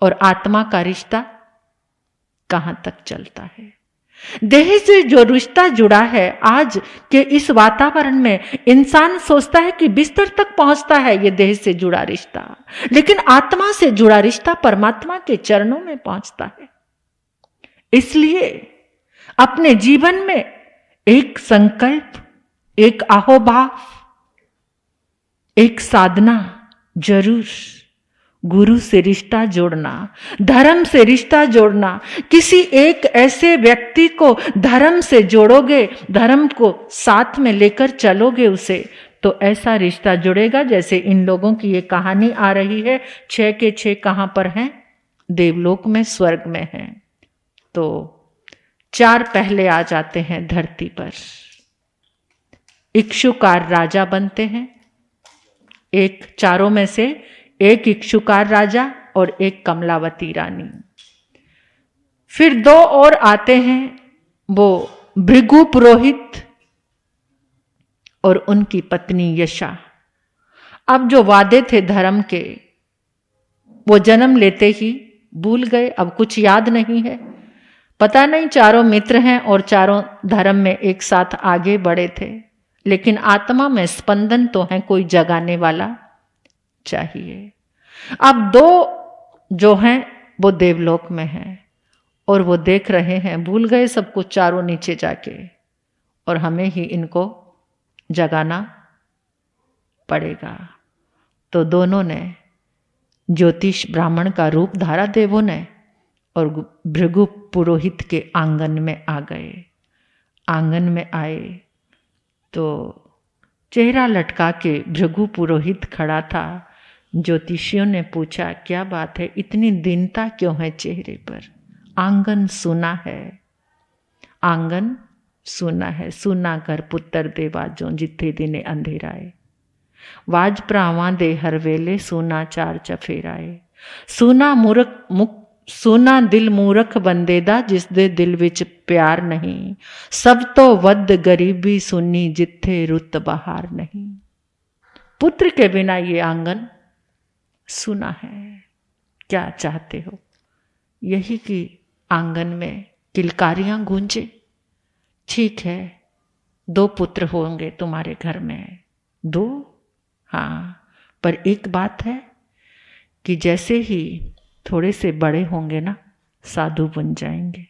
और आत्मा का रिश्ता कहाँ तक चलता है। देह से जो रिश्ता जुड़ा है, आज के इस वातावरण में इंसान सोचता है कि बिस्तर तक पहुंचता है ये देह से जुड़ा रिश्ता, लेकिन आत्मा से जुड़ा रिश्ता परमात्मा के चरणों में पहुंचता है। इसलिए अपने जीवन में एक संकल्प, एक अहोभाव, एक साधना जरूर, गुरु से रिश्ता जोड़ना, धर्म से रिश्ता जोड़ना। किसी एक ऐसे व्यक्ति को धर्म से जोड़ोगे, धर्म को साथ में लेकर चलोगे उसे, तो ऐसा रिश्ता जुड़ेगा जैसे इन लोगों की ये कहानी आ रही है। 6 के 6 कहां पर हैं? देवलोक में, स्वर्ग में हैं। तो 4 पहले आ जाते हैं धरती पर। इक्षुकार राजा बनते हैं, एक चारों में से एक इक्षुकार राजा और एक कमलावती रानी। फिर दो और आते हैं, वो भृगु पुरोहित और उनकी पत्नी यशा। अब जो वादे थे धर्म के वो जन्म लेते ही भूल गए, अब कुछ याद नहीं है। पता नहीं चारों मित्र हैं और चारों धर्म में एक साथ आगे बढ़े थे, लेकिन आत्मा में स्पंदन तो है, कोई जगाने वाला चाहिए। अब दो जो हैं वो देवलोक में हैं और वो देख रहे हैं, भूल गए सब कुछ चारों नीचे जाके, और हमें ही इनको जगाना पड़ेगा। तो दोनों ने ज्योतिष ब्राह्मण का रूप धारा, देवों ने, और भृगु पुरोहित के आंगन में आ गए। आंगन में आए तो चेहरा लटका के भृगु पुरोहित खड़ा था। ज्योतिषियों ने पूछा, क्या बात है, इतनी दीनता क्यों है चेहरे पर? आंगन सुना है, आंगन सुना है, सुना कर पुत्र दे बाजों जिथे दिने अंधेराए। वाज प्रावां दे हर वेले सुना चार चफेराए। सुना दिल मूरख बंदे दा जिसदे दिल विच प्यार नहीं। सब तो वध गरीबी सुनी जिथे रुत बहार नहीं। पुत्र के बिना ये आंगन सुना है। क्या चाहते हो? यही कि आंगन में किलकारियां गूंजे। ठीक है, 2 पुत्र होंगे तुम्हारे घर में, 2, हाँ, पर एक बात है कि जैसे ही थोड़े से बड़े होंगे ना, साधु बन जाएंगे।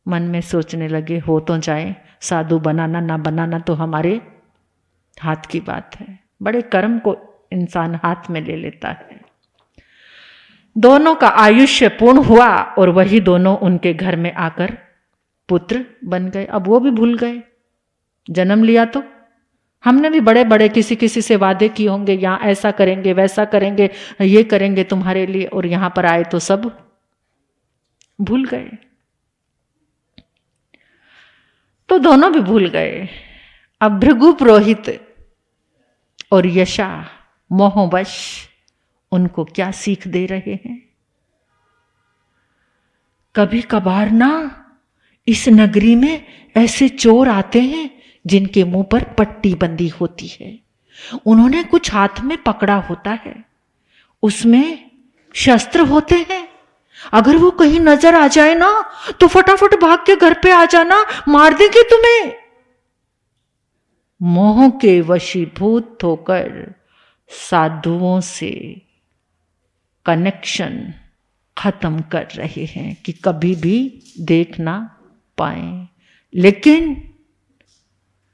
मन में सोचने लगे, हो तो जाए, साधु बनाना ना बनाना तो हमारे हाथ की बात है। बड़े कर्म को इंसान हाथ में ले लेता है। दोनों का आयुष्य पूर्ण हुआ और वही दोनों उनके घर में आकर पुत्र बन गए। अब वो भी भूल गए, जन्म लिया तो हमने भी बड़े बड़े किसी से वादे किए होंगे, यहाँ ऐसा करेंगे, वैसा करेंगे, ये करेंगे तुम्हारे लिए, और यहाँ पर आए तो सब भूल गए। तो दोनों भी भूल गए। अब भृगु पुरोहित और यशा मोहवश उनको क्या सीख दे रहे हैं? कभी कभार ना इस नगरी में ऐसे चोर आते हैं जिनके मुंह पर पट्टी बंदी होती है। उन्होंने कुछ हाथ में पकड़ा होता है, उसमें शस्त्र होते हैं। अगर वो कहीं नजर आ जाए ना तो फटाफट भाग के घर पे आ जाना, मार देंगे तुम्हें। मोह के वशीभूत होकर साधुओं से कनेक्शन खत्म कर रहे हैं कि कभी भी देख ना पाए। लेकिन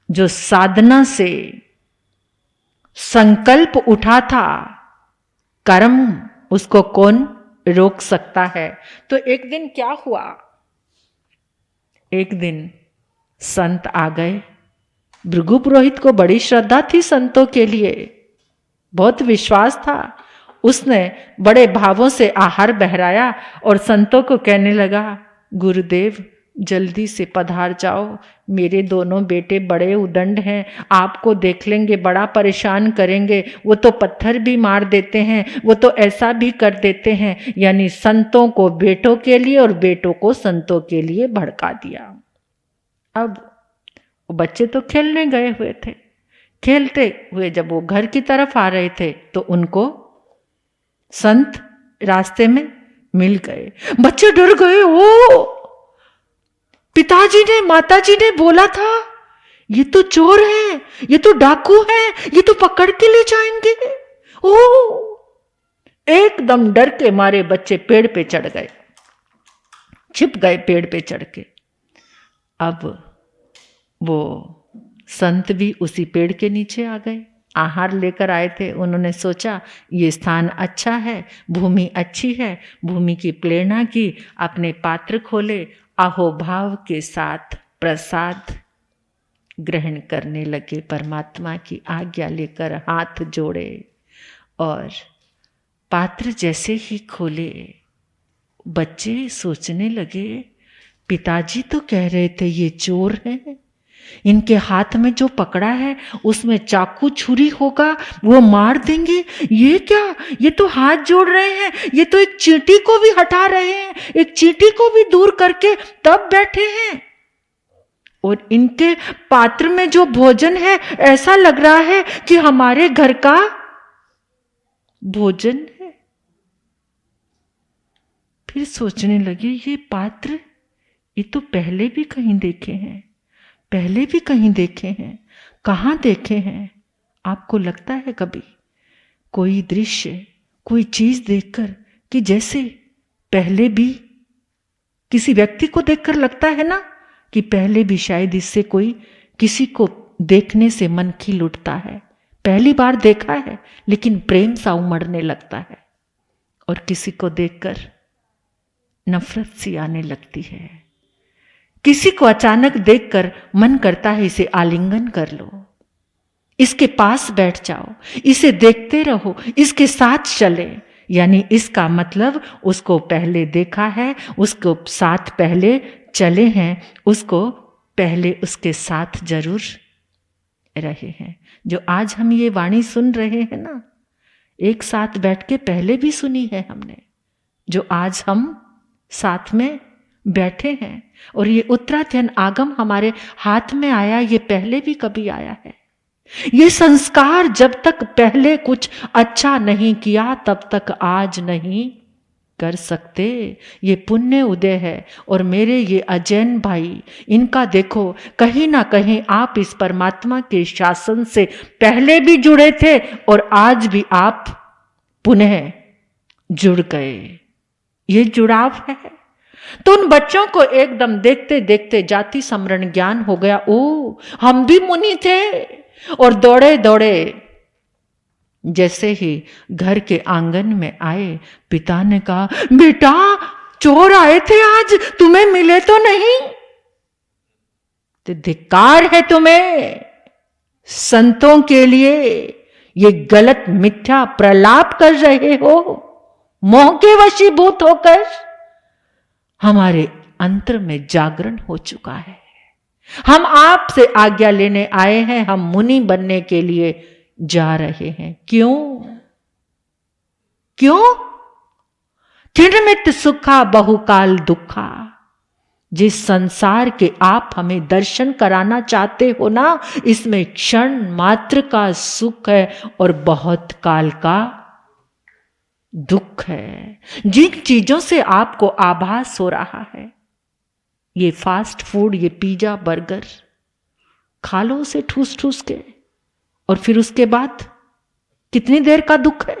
जो साधना से संकल्प उठा था, कर्म, उसको कौन रोक सकता है? तो एक दिन क्या हुआ, एक दिन संत आ गए। भृगु पुरोहित को बड़ी श्रद्धा थी संतों के लिए, बहुत विश्वास था। उसने बड़े भावों से आहार बहराया और संतों को कहने लगा, गुरुदेव जल्दी से पधार जाओ, मेरे दोनों बेटे बड़े उदंड हैं, आपको देख लेंगे बड़ा परेशान करेंगे, वो तो पत्थर भी मार देते हैं, वो तो ऐसा भी कर देते हैं। यानी संतों को बेटों के लिए और बेटों को संतों के लिए भड़का दिया। अब बच्चे तो खेलने गए हुए थे, खेलते हुए जब वो घर की तरफ आ रहे थे तो उनको संत रास्ते में मिल गए। बच्चे डर गए। ओ, पिताजी ने, माताजी ने बोला था ये तो चोर है, ये तो डाकू है, ये तो पकड़ के ले जाएंगे। ओ, एकदम डर के मारे बच्चे पेड़ पे चढ़ गए, छिप गए पेड़ पे चढ़ के। अब वो संत भी उसी पेड़ के नीचे आ गए, आहार लेकर आए थे। उन्होंने सोचा ये स्थान अच्छा है, भूमि अच्छी है, भूमि की प्रेरणा की, अपने पात्र खोले, अहोभाव के साथ प्रसाद ग्रहण करने लगे। परमात्मा की आज्ञा लेकर हाथ जोड़े और पात्र जैसे ही खोले, बच्चे सोचने लगे पिताजी तो कह रहे थे ये चोर है, इनके हाथ में जो पकड़ा है उसमें चाकू छुरी होगा, वो मार देंगे। ये क्या, ये तो हाथ जोड़ रहे हैं, ये तो एक चींटी को भी हटा रहे हैं, एक चींटी को भी दूर करके तब बैठे हैं। और इनके पात्र में जो भोजन है ऐसा लग रहा है कि हमारे घर का भोजन है। फिर सोचने लगे ये पात्र, ये तो पहले भी कहीं देखे हैं, पहले भी कहीं देखे हैं। कहाँ देखे हैं? आपको लगता है कभी कोई दृश्य, कोई चीज देखकर कि जैसे पहले भी किसी व्यक्ति को देखकर लगता है ना कि पहले भी शायद इससे कोई, किसी को देखने से मन खिल उठता है, पहली बार देखा है लेकिन प्रेम सा उमड़ने लगता है, और किसी को देखकर नफरत सी आने लगती है। किसी को अचानक देखकर मन करता है इसे आलिंगन कर लो, इसके पास बैठ जाओ, इसे देखते रहो, इसके साथ चले। यानी इसका मतलब उसको पहले देखा है, उसको साथ पहले चले हैं, उसको पहले उसके साथ जरूर रहे हैं। जो आज हम ये वाणी सुन रहे हैं ना, एक साथ बैठ के पहले भी सुनी है हमने। जो आज हम साथ में बैठे हैं और ये उत्तराध्ययन आगम हमारे हाथ में आया, ये पहले भी कभी आया है। ये संस्कार जब तक पहले कुछ अच्छा नहीं किया तब तक आज नहीं कर सकते। ये पुण्य उदय है। और मेरे ये अजैन भाई, इनका देखो कहीं ना कहीं आप इस परमात्मा के शासन से पहले भी जुड़े थे और आज भी आप पुनः जुड़ गए। ये जुड़ाव है। तो उन बच्चों को एकदम देखते देखते जाति समरण ज्ञान हो गया। ओ, हम भी मुनि थे। और दौड़े दौड़े जैसे ही घर के आंगन में आए, पिता ने कहा, बेटा चोर आए थे आज, तुम्हें मिले तो नहीं? तो धिक्कार है तुम्हें, संतों के लिए ये गलत मिथ्या प्रलाप कर रहे हो, मोह के वशीभूत होकर। हमारे अंतर में जागरण हो चुका है। हम आपसे आज्ञा लेने आए हैं, हम मुनि बनने के लिए जा रहे हैं। क्यों? क्यों? किणमित सुखा बहुकाल दुखा। जिस संसार के आप हमें दर्शन कराना चाहते हो ना, इसमें क्षण मात्र का सुख है और बहुत काल का दुख है। जिन चीजों से आपको आभास हो रहा है, ये फास्ट फूड, ये पिज्जा बर्गर, खा लो उसे ठूस ठूस के, और फिर उसके बाद कितनी देर का दुख है,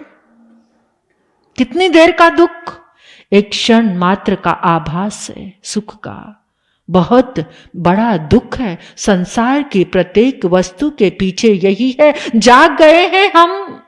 कितनी देर का दुख। एक क्षण मात्र का आभास है सुख का, बहुत बड़ा दुख है। संसार की प्रत्येक वस्तु के पीछे यही है। जाग गए हैं हम।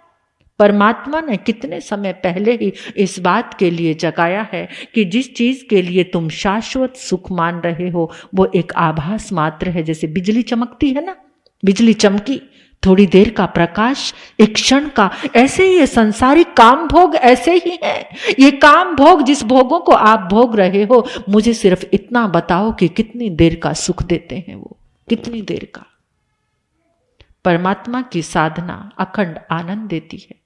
परमात्मा ने कितने समय पहले ही इस बात के लिए जगाया है कि जिस चीज के लिए तुम शाश्वत सुख मान रहे हो वो एक आभास मात्र है। जैसे बिजली चमकती है ना, बिजली चमकी, थोड़ी देर का प्रकाश, एक क्षण का। ऐसे ही ये संसारिक काम भोग ऐसे ही है। ये काम भोग, जिस भोगों को आप भोग रहे हो, मुझे सिर्फ इतना बताओ कि कितनी देर का सुख देते हैं वो, कितनी देर का। परमात्मा की साधना अखंड आनंद देती है।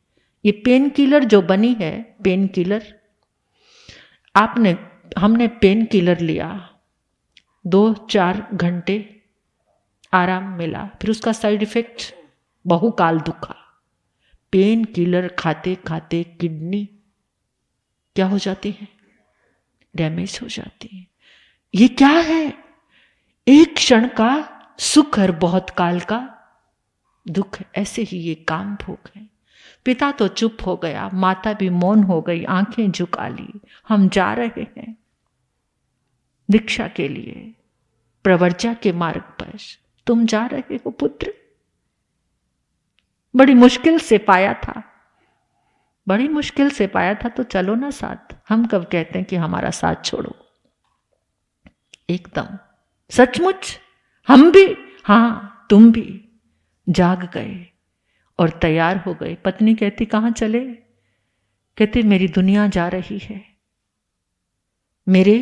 ये पेन किलर जो बनी है, पेन किलर, हमने पेन किलर लिया, 2-4 घंटे आराम मिला, फिर उसका साइड इफेक्ट बहुकाल दुखा। पेन किलर खाते खाते किडनी क्या हो जाती है? डैमेज हो जाती है। ये क्या है? एक क्षण का सुख और बहुत काल का दुख। ऐसे ही ये काम भोग है। पिता तो चुप हो गया, माता भी मौन हो गई, आंखें झुका ली। हम जा रहे हैं दीक्षा के लिए, प्रवर्जा के मार्ग पर। तुम जा रहे हो पुत्र? बड़ी मुश्किल से पाया था, बड़ी मुश्किल से पाया था, तो चलो ना साथ। हम कब कहते हैं कि हमारा साथ छोड़ो? एकदम सचमुच हम भी, हाँ तुम भी जाग गए और तैयार हो गए। पत्नी कहती, कहाँ चले? कहते, मेरी दुनिया जा रही है, मेरे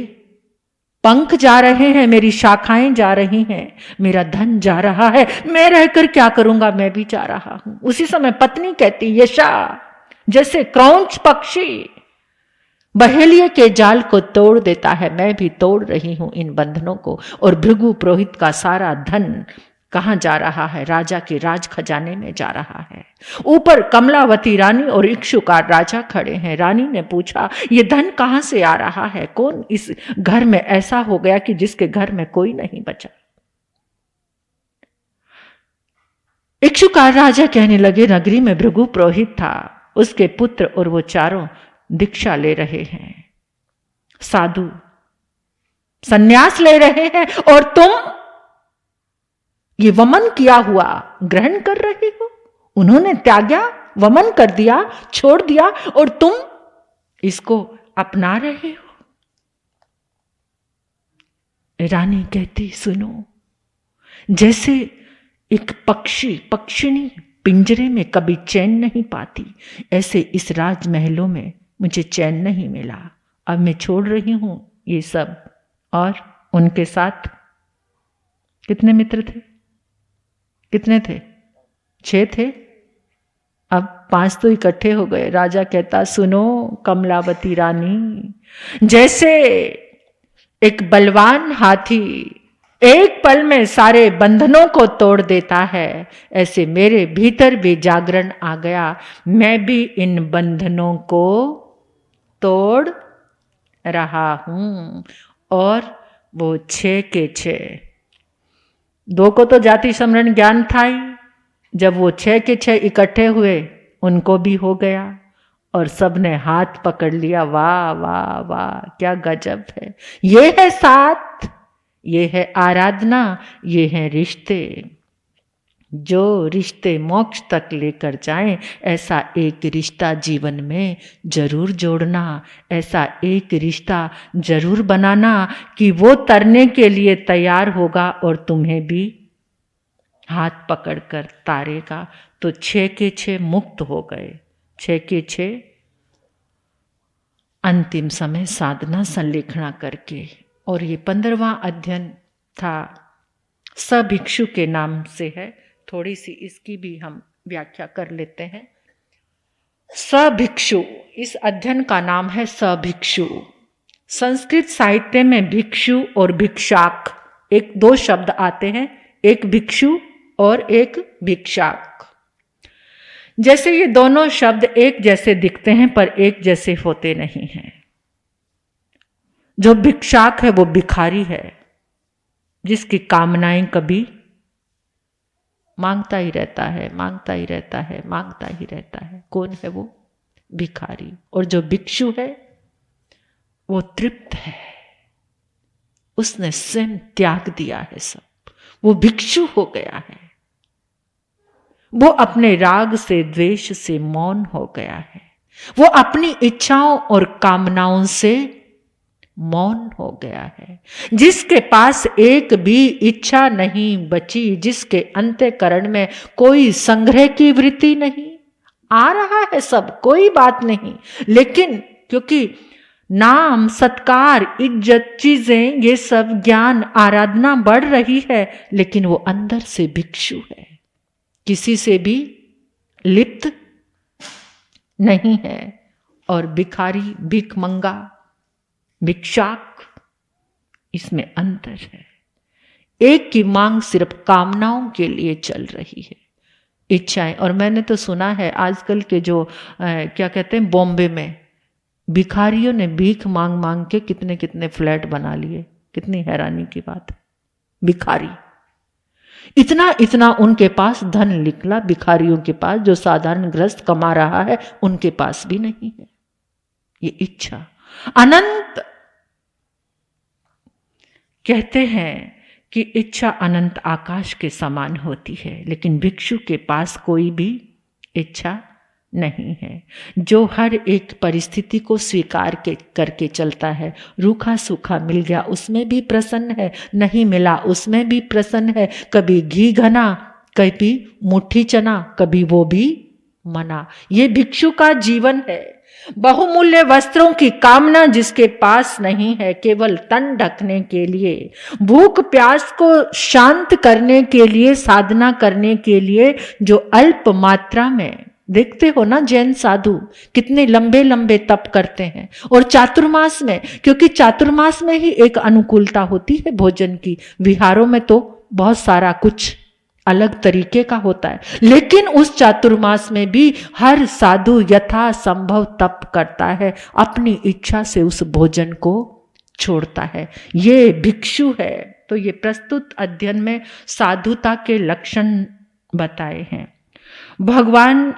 पंख जा रहे हैं, मेरी शाखाएं जा रही हैं, मेरा धन जा रहा है, मैं रहकर क्या करूंगा, मैं भी जा रहा हूं। उसी समय पत्नी कहती, यशा, जैसे क्रौंच पक्षी बहेलिए के जाल को तोड़ देता है, मैं भी तोड़ रही हूं इन बंधनों को। और भृगु पुरोहित का सारा धन कहां जा रहा है? राजा के राज खजाने में जा रहा है। ऊपर कमलावती रानी और इक्षुकार राजा खड़े हैं। रानी ने पूछा, ये धन कहां से आ रहा है? कौन इस घर में ऐसा हो गया कि जिसके घर में कोई नहीं बचा? इक्षुकार राजा कहने लगे, नगरी में भृगु पुरोहित था, उसके पुत्र और वो चारों दीक्षा ले रहे हैं, साधु संन्यास ले रहे हैं, और तुम ये वमन किया हुआ ग्रहण कर रहे हो। उन्होंने त्यागा, वमन कर दिया, छोड़ दिया, और तुम इसको अपना रहे हो। रानी कहती, सुनो, जैसे एक पक्षिणी पिंजरे में कभी चैन नहीं पाती, ऐसे इस राजमहलों में मुझे चैन नहीं मिला। अब मैं छोड़ रही हूं ये सब। और उनके साथ कितने मित्र थे? कितने थे? 6 थे। अब 5 तो इकट्ठे हो गए। राजा कहता, सुनो कमलावती रानी, जैसे एक बलवान हाथी एक पल में सारे बंधनों को तोड़ देता है, ऐसे मेरे भीतर भी जागरण आ गया। मैं भी इन बंधनों को तोड़ रहा हूं। और वो 6 के 6, 2 को तो जाति स्मरण ज्ञान था ही, जब वो 6 के 6 इकट्ठे हुए उनको भी हो गया, और सबने हाथ पकड़ लिया। वाह वाह वाह, क्या गजब है। ये है साथ, ये है आराधना, ये है रिश्ते। जो रिश्ते मोक्ष तक लेकर जाएं, ऐसा एक रिश्ता जीवन में जरूर जोड़ना, ऐसा एक रिश्ता जरूर बनाना कि वो तरने के लिए तैयार होगा और तुम्हें भी हाथ पकड़कर तारेगा। तो 6 के 6 मुक्त हो गए। 6 के 6 अंतिम समय साधना संलेखना करके। और ये 15वां अध्ययन था, सभिक्षु के नाम से है। थोड़ी सी इसकी भी हम व्याख्या कर लेते हैं। सभिक्षु, इस अध्ययन का नाम है सभिक्षु। संस्कृत साहित्य में भिक्षु और भिक्षाक एक 2 शब्द आते हैं, एक भिक्षु और एक भिक्षाक। जैसे ये दोनों शब्द एक जैसे दिखते हैं पर एक जैसे होते नहीं हैं। जो भिक्षाक है वो भिखारी है, जिसकी कामनाएं कभी मांगता ही रहता है, मांगता ही रहता है, मांगता ही रहता है। कौन है वो? भिखारी। और जो भिक्षु है वो तृप्त है, उसने स्वयं त्याग दिया है सब, वो भिक्षु हो गया है। वो अपने राग से, द्वेष से मौन हो गया है। वो अपनी इच्छाओं और कामनाओं से मौन हो गया है। जिसके पास एक भी इच्छा नहीं बची, जिसके अंतःकरण में कोई संग्रह की वृत्ति नहीं, आ रहा है सब, कोई बात नहीं, लेकिन क्योंकि नाम, सत्कार, इज्जत, चीजें, ये सब ज्ञान, आराधना बढ़ रही है, लेकिन वो अंदर से भिक्षु है, किसी से भी लिप्त नहीं है। और भिखारी, भीख मंगा, भिक्षाक, इसमें अंतर है। एक की मांग सिर्फ कामनाओं के लिए चल रही है, इच्छाएं। और मैंने तो सुना है आजकल के जो क्या कहते हैं, बॉम्बे में भिखारियों ने भीख मांग मांग के कितने कितने फ्लैट बना लिए। कितनी हैरानी की बात है। भिखारी, इतना इतना उनके पास धन निकला भिखारियों के पास, जो साधारण गृहस्थ कमा रहा है उनके पास भी नहीं है। ये इच्छा अनंत, कहते हैं कि इच्छा अनंत आकाश के समान होती है, लेकिन भिक्षु के पास कोई भी इच्छा नहीं है, जो हर एक परिस्थिति को स्वीकार करके चलता है। रूखा सूखा मिल गया उसमें भी प्रसन्न है, नहीं मिला उसमें भी प्रसन्न है। कभी घी घना, कभी मुट्ठी चना, कभी वो भी मना। ये भिक्षु का जीवन है। बहुमूल्य वस्त्रों की कामना जिसके पास नहीं है, केवल तन ढकने के लिए, भूख प्यास को शांत करने के लिए, साधना करने के लिए जो अल्प मात्रा में, देखते हो ना जैन साधु कितने लंबे लंबे तप करते हैं, और चातुर्मास में, क्योंकि चातुर्मास में ही एक अनुकूलता होती है भोजन की, विहारों में तो बहुत सारा कुछ अलग तरीके का होता है, लेकिन उस चातुर्मास में भी हर साधु यथा संभव तप करता है, अपनी इच्छा से उस भोजन को छोड़ता है। ये भिक्षु है। तो ये प्रस्तुत अध्ययन में साधुता के लक्षण बताए हैं। भगवान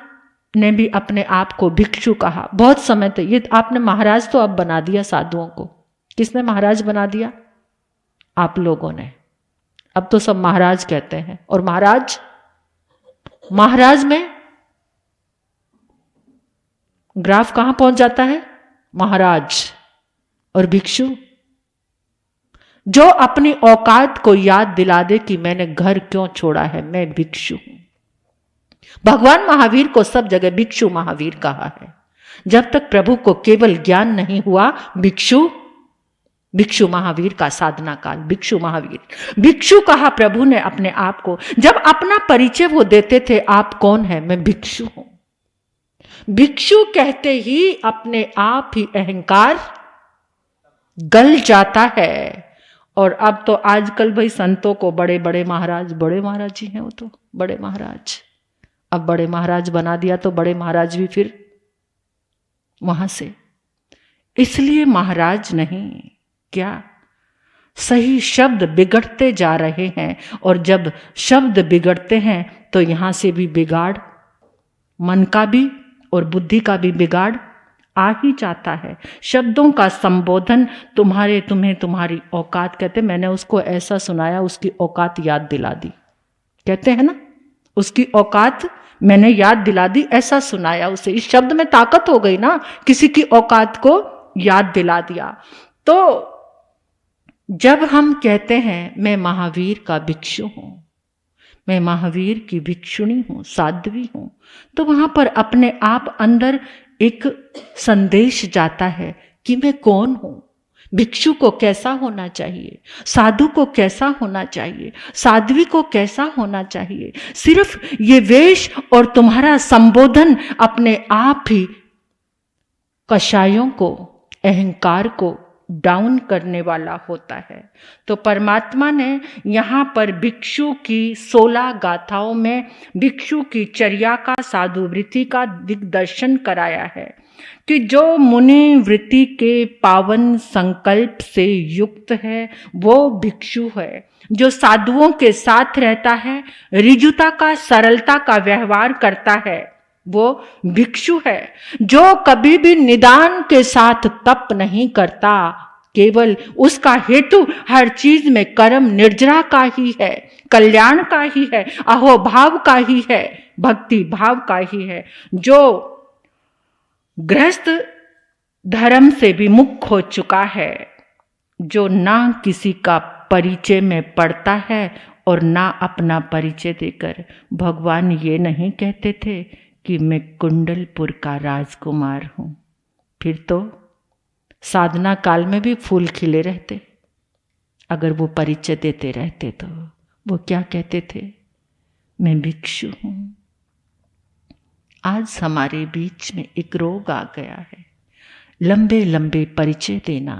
ने भी अपने आप को भिक्षु कहा बहुत समय तक। ये आपने महाराज तो अब बना दिया साधुओं को। किसने महाराज बना दिया? आप लोगों ने। अब तो सब महाराज कहते हैं, और महाराज में ग्राफ कहां पहुंच जाता है? महाराज और भिक्षु। जो अपनी औकात को याद दिला दे कि मैंने घर क्यों छोड़ा है, मैं भिक्षु हूं। भगवान महावीर को सब जगह भिक्षु महावीर कहा है। जब तक प्रभु को केवल ज्ञान नहीं हुआ, भिक्षु महावीर का साधना काल, भिक्षु महावीर, भिक्षु कहा प्रभु ने अपने आप को। जब अपना परिचय वो देते थे, आप कौन है? मैं भिक्षु हूं। भिक्षु कहते ही अपने आप ही अहंकार गल जाता है। और अब तो आजकल भाई संतों को बड़े महाराज ही हैं, वो तो बड़े महाराज। अब बड़े महाराज बना दिया तो बड़े महाराज भी फिर वहां से। इसलिए महाराज नहीं, क्या सही शब्द बिगड़ते जा रहे हैं, और जब शब्द बिगड़ते हैं तो यहां से भी बिगाड़, मन का भी और बुद्धि का भी बिगाड़ आ ही जाता है। शब्दों का संबोधन तुम्हारी औकात कहते। मैंने उसको ऐसा सुनाया, उसकी औकात याद दिला दी, कहते हैं ना, उसकी औकात मैंने याद दिला दी, ऐसा सुनाया उसे। इस शब्द में ताकत हो गई ना, किसी की औकात को याद दिला दिया। तो जब हम कहते हैं मैं महावीर का भिक्षु हूं, मैं महावीर की भिक्षुणी हूं, साध्वी हूं, तो वहां पर अपने आप अंदर एक संदेश जाता है कि मैं कौन हूं। भिक्षु को कैसा होना चाहिए, साधु को कैसा होना चाहिए, साध्वी को कैसा होना चाहिए। सिर्फ ये वेश और तुम्हारा संबोधन अपने आप ही कषायों को, अहंकार को डाउन करने वाला होता है। तो परमात्मा ने यहाँ पर भिक्षु की 16 गाथाओं में भिक्षु की चर्या का, साधु वृत्ति का दिग्दर्शन कराया है कि जो मुनि वृत्ति के पावन संकल्प से युक्त है वो भिक्षु है। जो साधुओं के साथ रहता है, ऋजुता का, सरलता का व्यवहार करता है, वो भिक्षु है। जो कभी भी निदान के साथ तप नहीं करता, केवल उसका हेतु हर चीज में कर्म निर्जरा का ही है, कल्याण का ही है, अहोभाव का ही है, भक्ति भाव का ही है। जो गृहस्थ धर्म से विमुख हो चुका है, जो ना किसी का परिचय में पड़ता है और ना अपना परिचय देकर, भगवान ये नहीं कहते थे कि मैं कुंडलपुर का राजकुमार हूं, फिर तो साधना काल में भी फूल खिले रहते। अगर वो परिचय देते रहते तो वो क्या कहते थे? मैं भिक्षु हूं। आज हमारे बीच में एक रोग आ गया है, लंबे लंबे परिचय देना,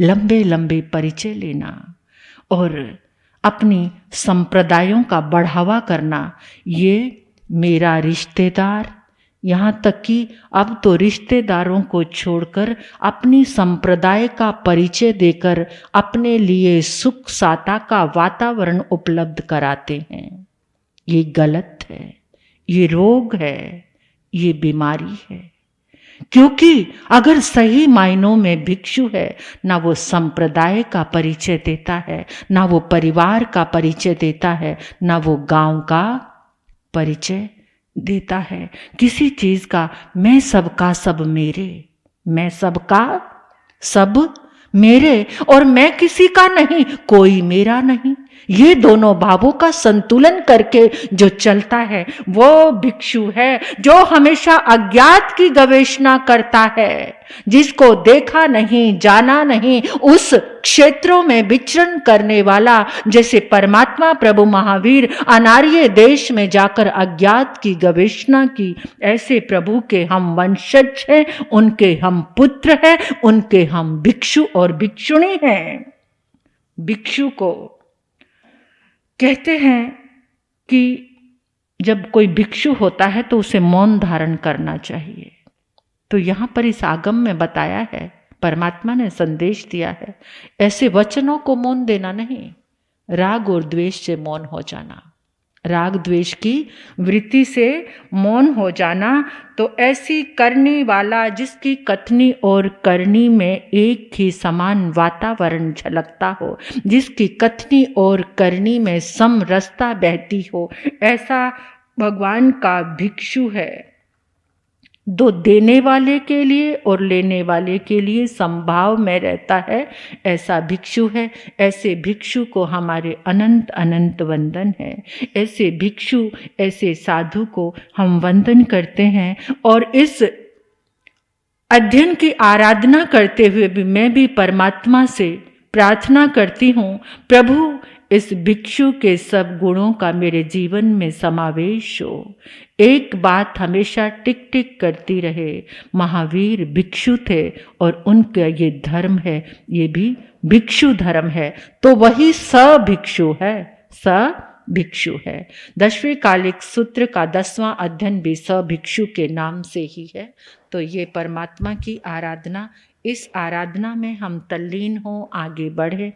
लंबे लंबे परिचय लेना और अपनी संप्रदायों का बढ़ावा करना। ये मेरा रिश्तेदार, यहाँ तक कि अब तो रिश्तेदारों को छोड़कर अपनी संप्रदाय का परिचय देकर अपने लिए सुख साता का वातावरण उपलब्ध कराते हैं। ये गलत है, ये रोग है, ये बीमारी है। क्योंकि अगर सही मायनों में भिक्षु है, ना वो संप्रदाय का परिचय देता है, ना वो परिवार का परिचय देता है, ना वो गांव का परिचय देता है, किसी चीज का। मैं सबका सब मेरे, मैं सबका सब मेरे, और मैं किसी का नहीं, कोई मेरा नहीं। ये दोनों भावों का संतुलन करके जो चलता है वो भिक्षु है, जो हमेशा अज्ञात की गवेषणा करता है, जिसको देखा नहीं जाना नहीं, उस क्षेत्रों में विचरण करने वाला। जैसे परमात्मा प्रभु महावीर अनार्य देश में जाकर अज्ञात की गवेषणा की, ऐसे प्रभु के हम वंशज हैं, उनके हम पुत्र हैं, उनके हम भिक्षु और भिक्षुणी हैं। भिक्षु को कहते हैं कि जब कोई भिक्षु होता है तो उसे मौन धारण करना चाहिए। तो यहाँ पर इस आगम में बताया है, परमात्मा ने संदेश दिया है, ऐसे वचनों को मौन देना नहीं, राग और द्वेष से मौन हो जाना, राग द्वेष की वृत्ति से मौन हो जाना। तो ऐसी करने वाला जिसकी कथनी और करनी में एक ही समान वातावरण झलकता हो, जिसकी कथनी और करनी में समरसता बहती हो, ऐसा भगवान का भिक्षु है। दो देने वाले के लिए और लेने वाले के लिए संभाव में रहता है, ऐसा भिक्षु है। ऐसे भिक्षु को हमारे अनंत अनंत वंदन है। ऐसे भिक्षु, ऐसे साधु को हम वंदन करते हैं। और इस अध्ययन की आराधना करते हुए भी मैं भी परमात्मा से प्रार्थना करती हूँ, प्रभु इस भिक्षु के सब गुणों का मेरे जीवन में समावेश हो। एक बात हमेशा टिक टिक करती रहे, महावीर भिक्षु थे और उनका ये धर्म है, ये भी भिक्षु धर्म है। तो वही सभिक्षु है, सभिक्षु है। 10वें कालिक सूत्र का 10वां अध्ययन भी सभिक्षु के नाम से ही है। तो ये परमात्मा की आराधना, इस आराधना में हम तल्लीन हों, आगे बढ़े।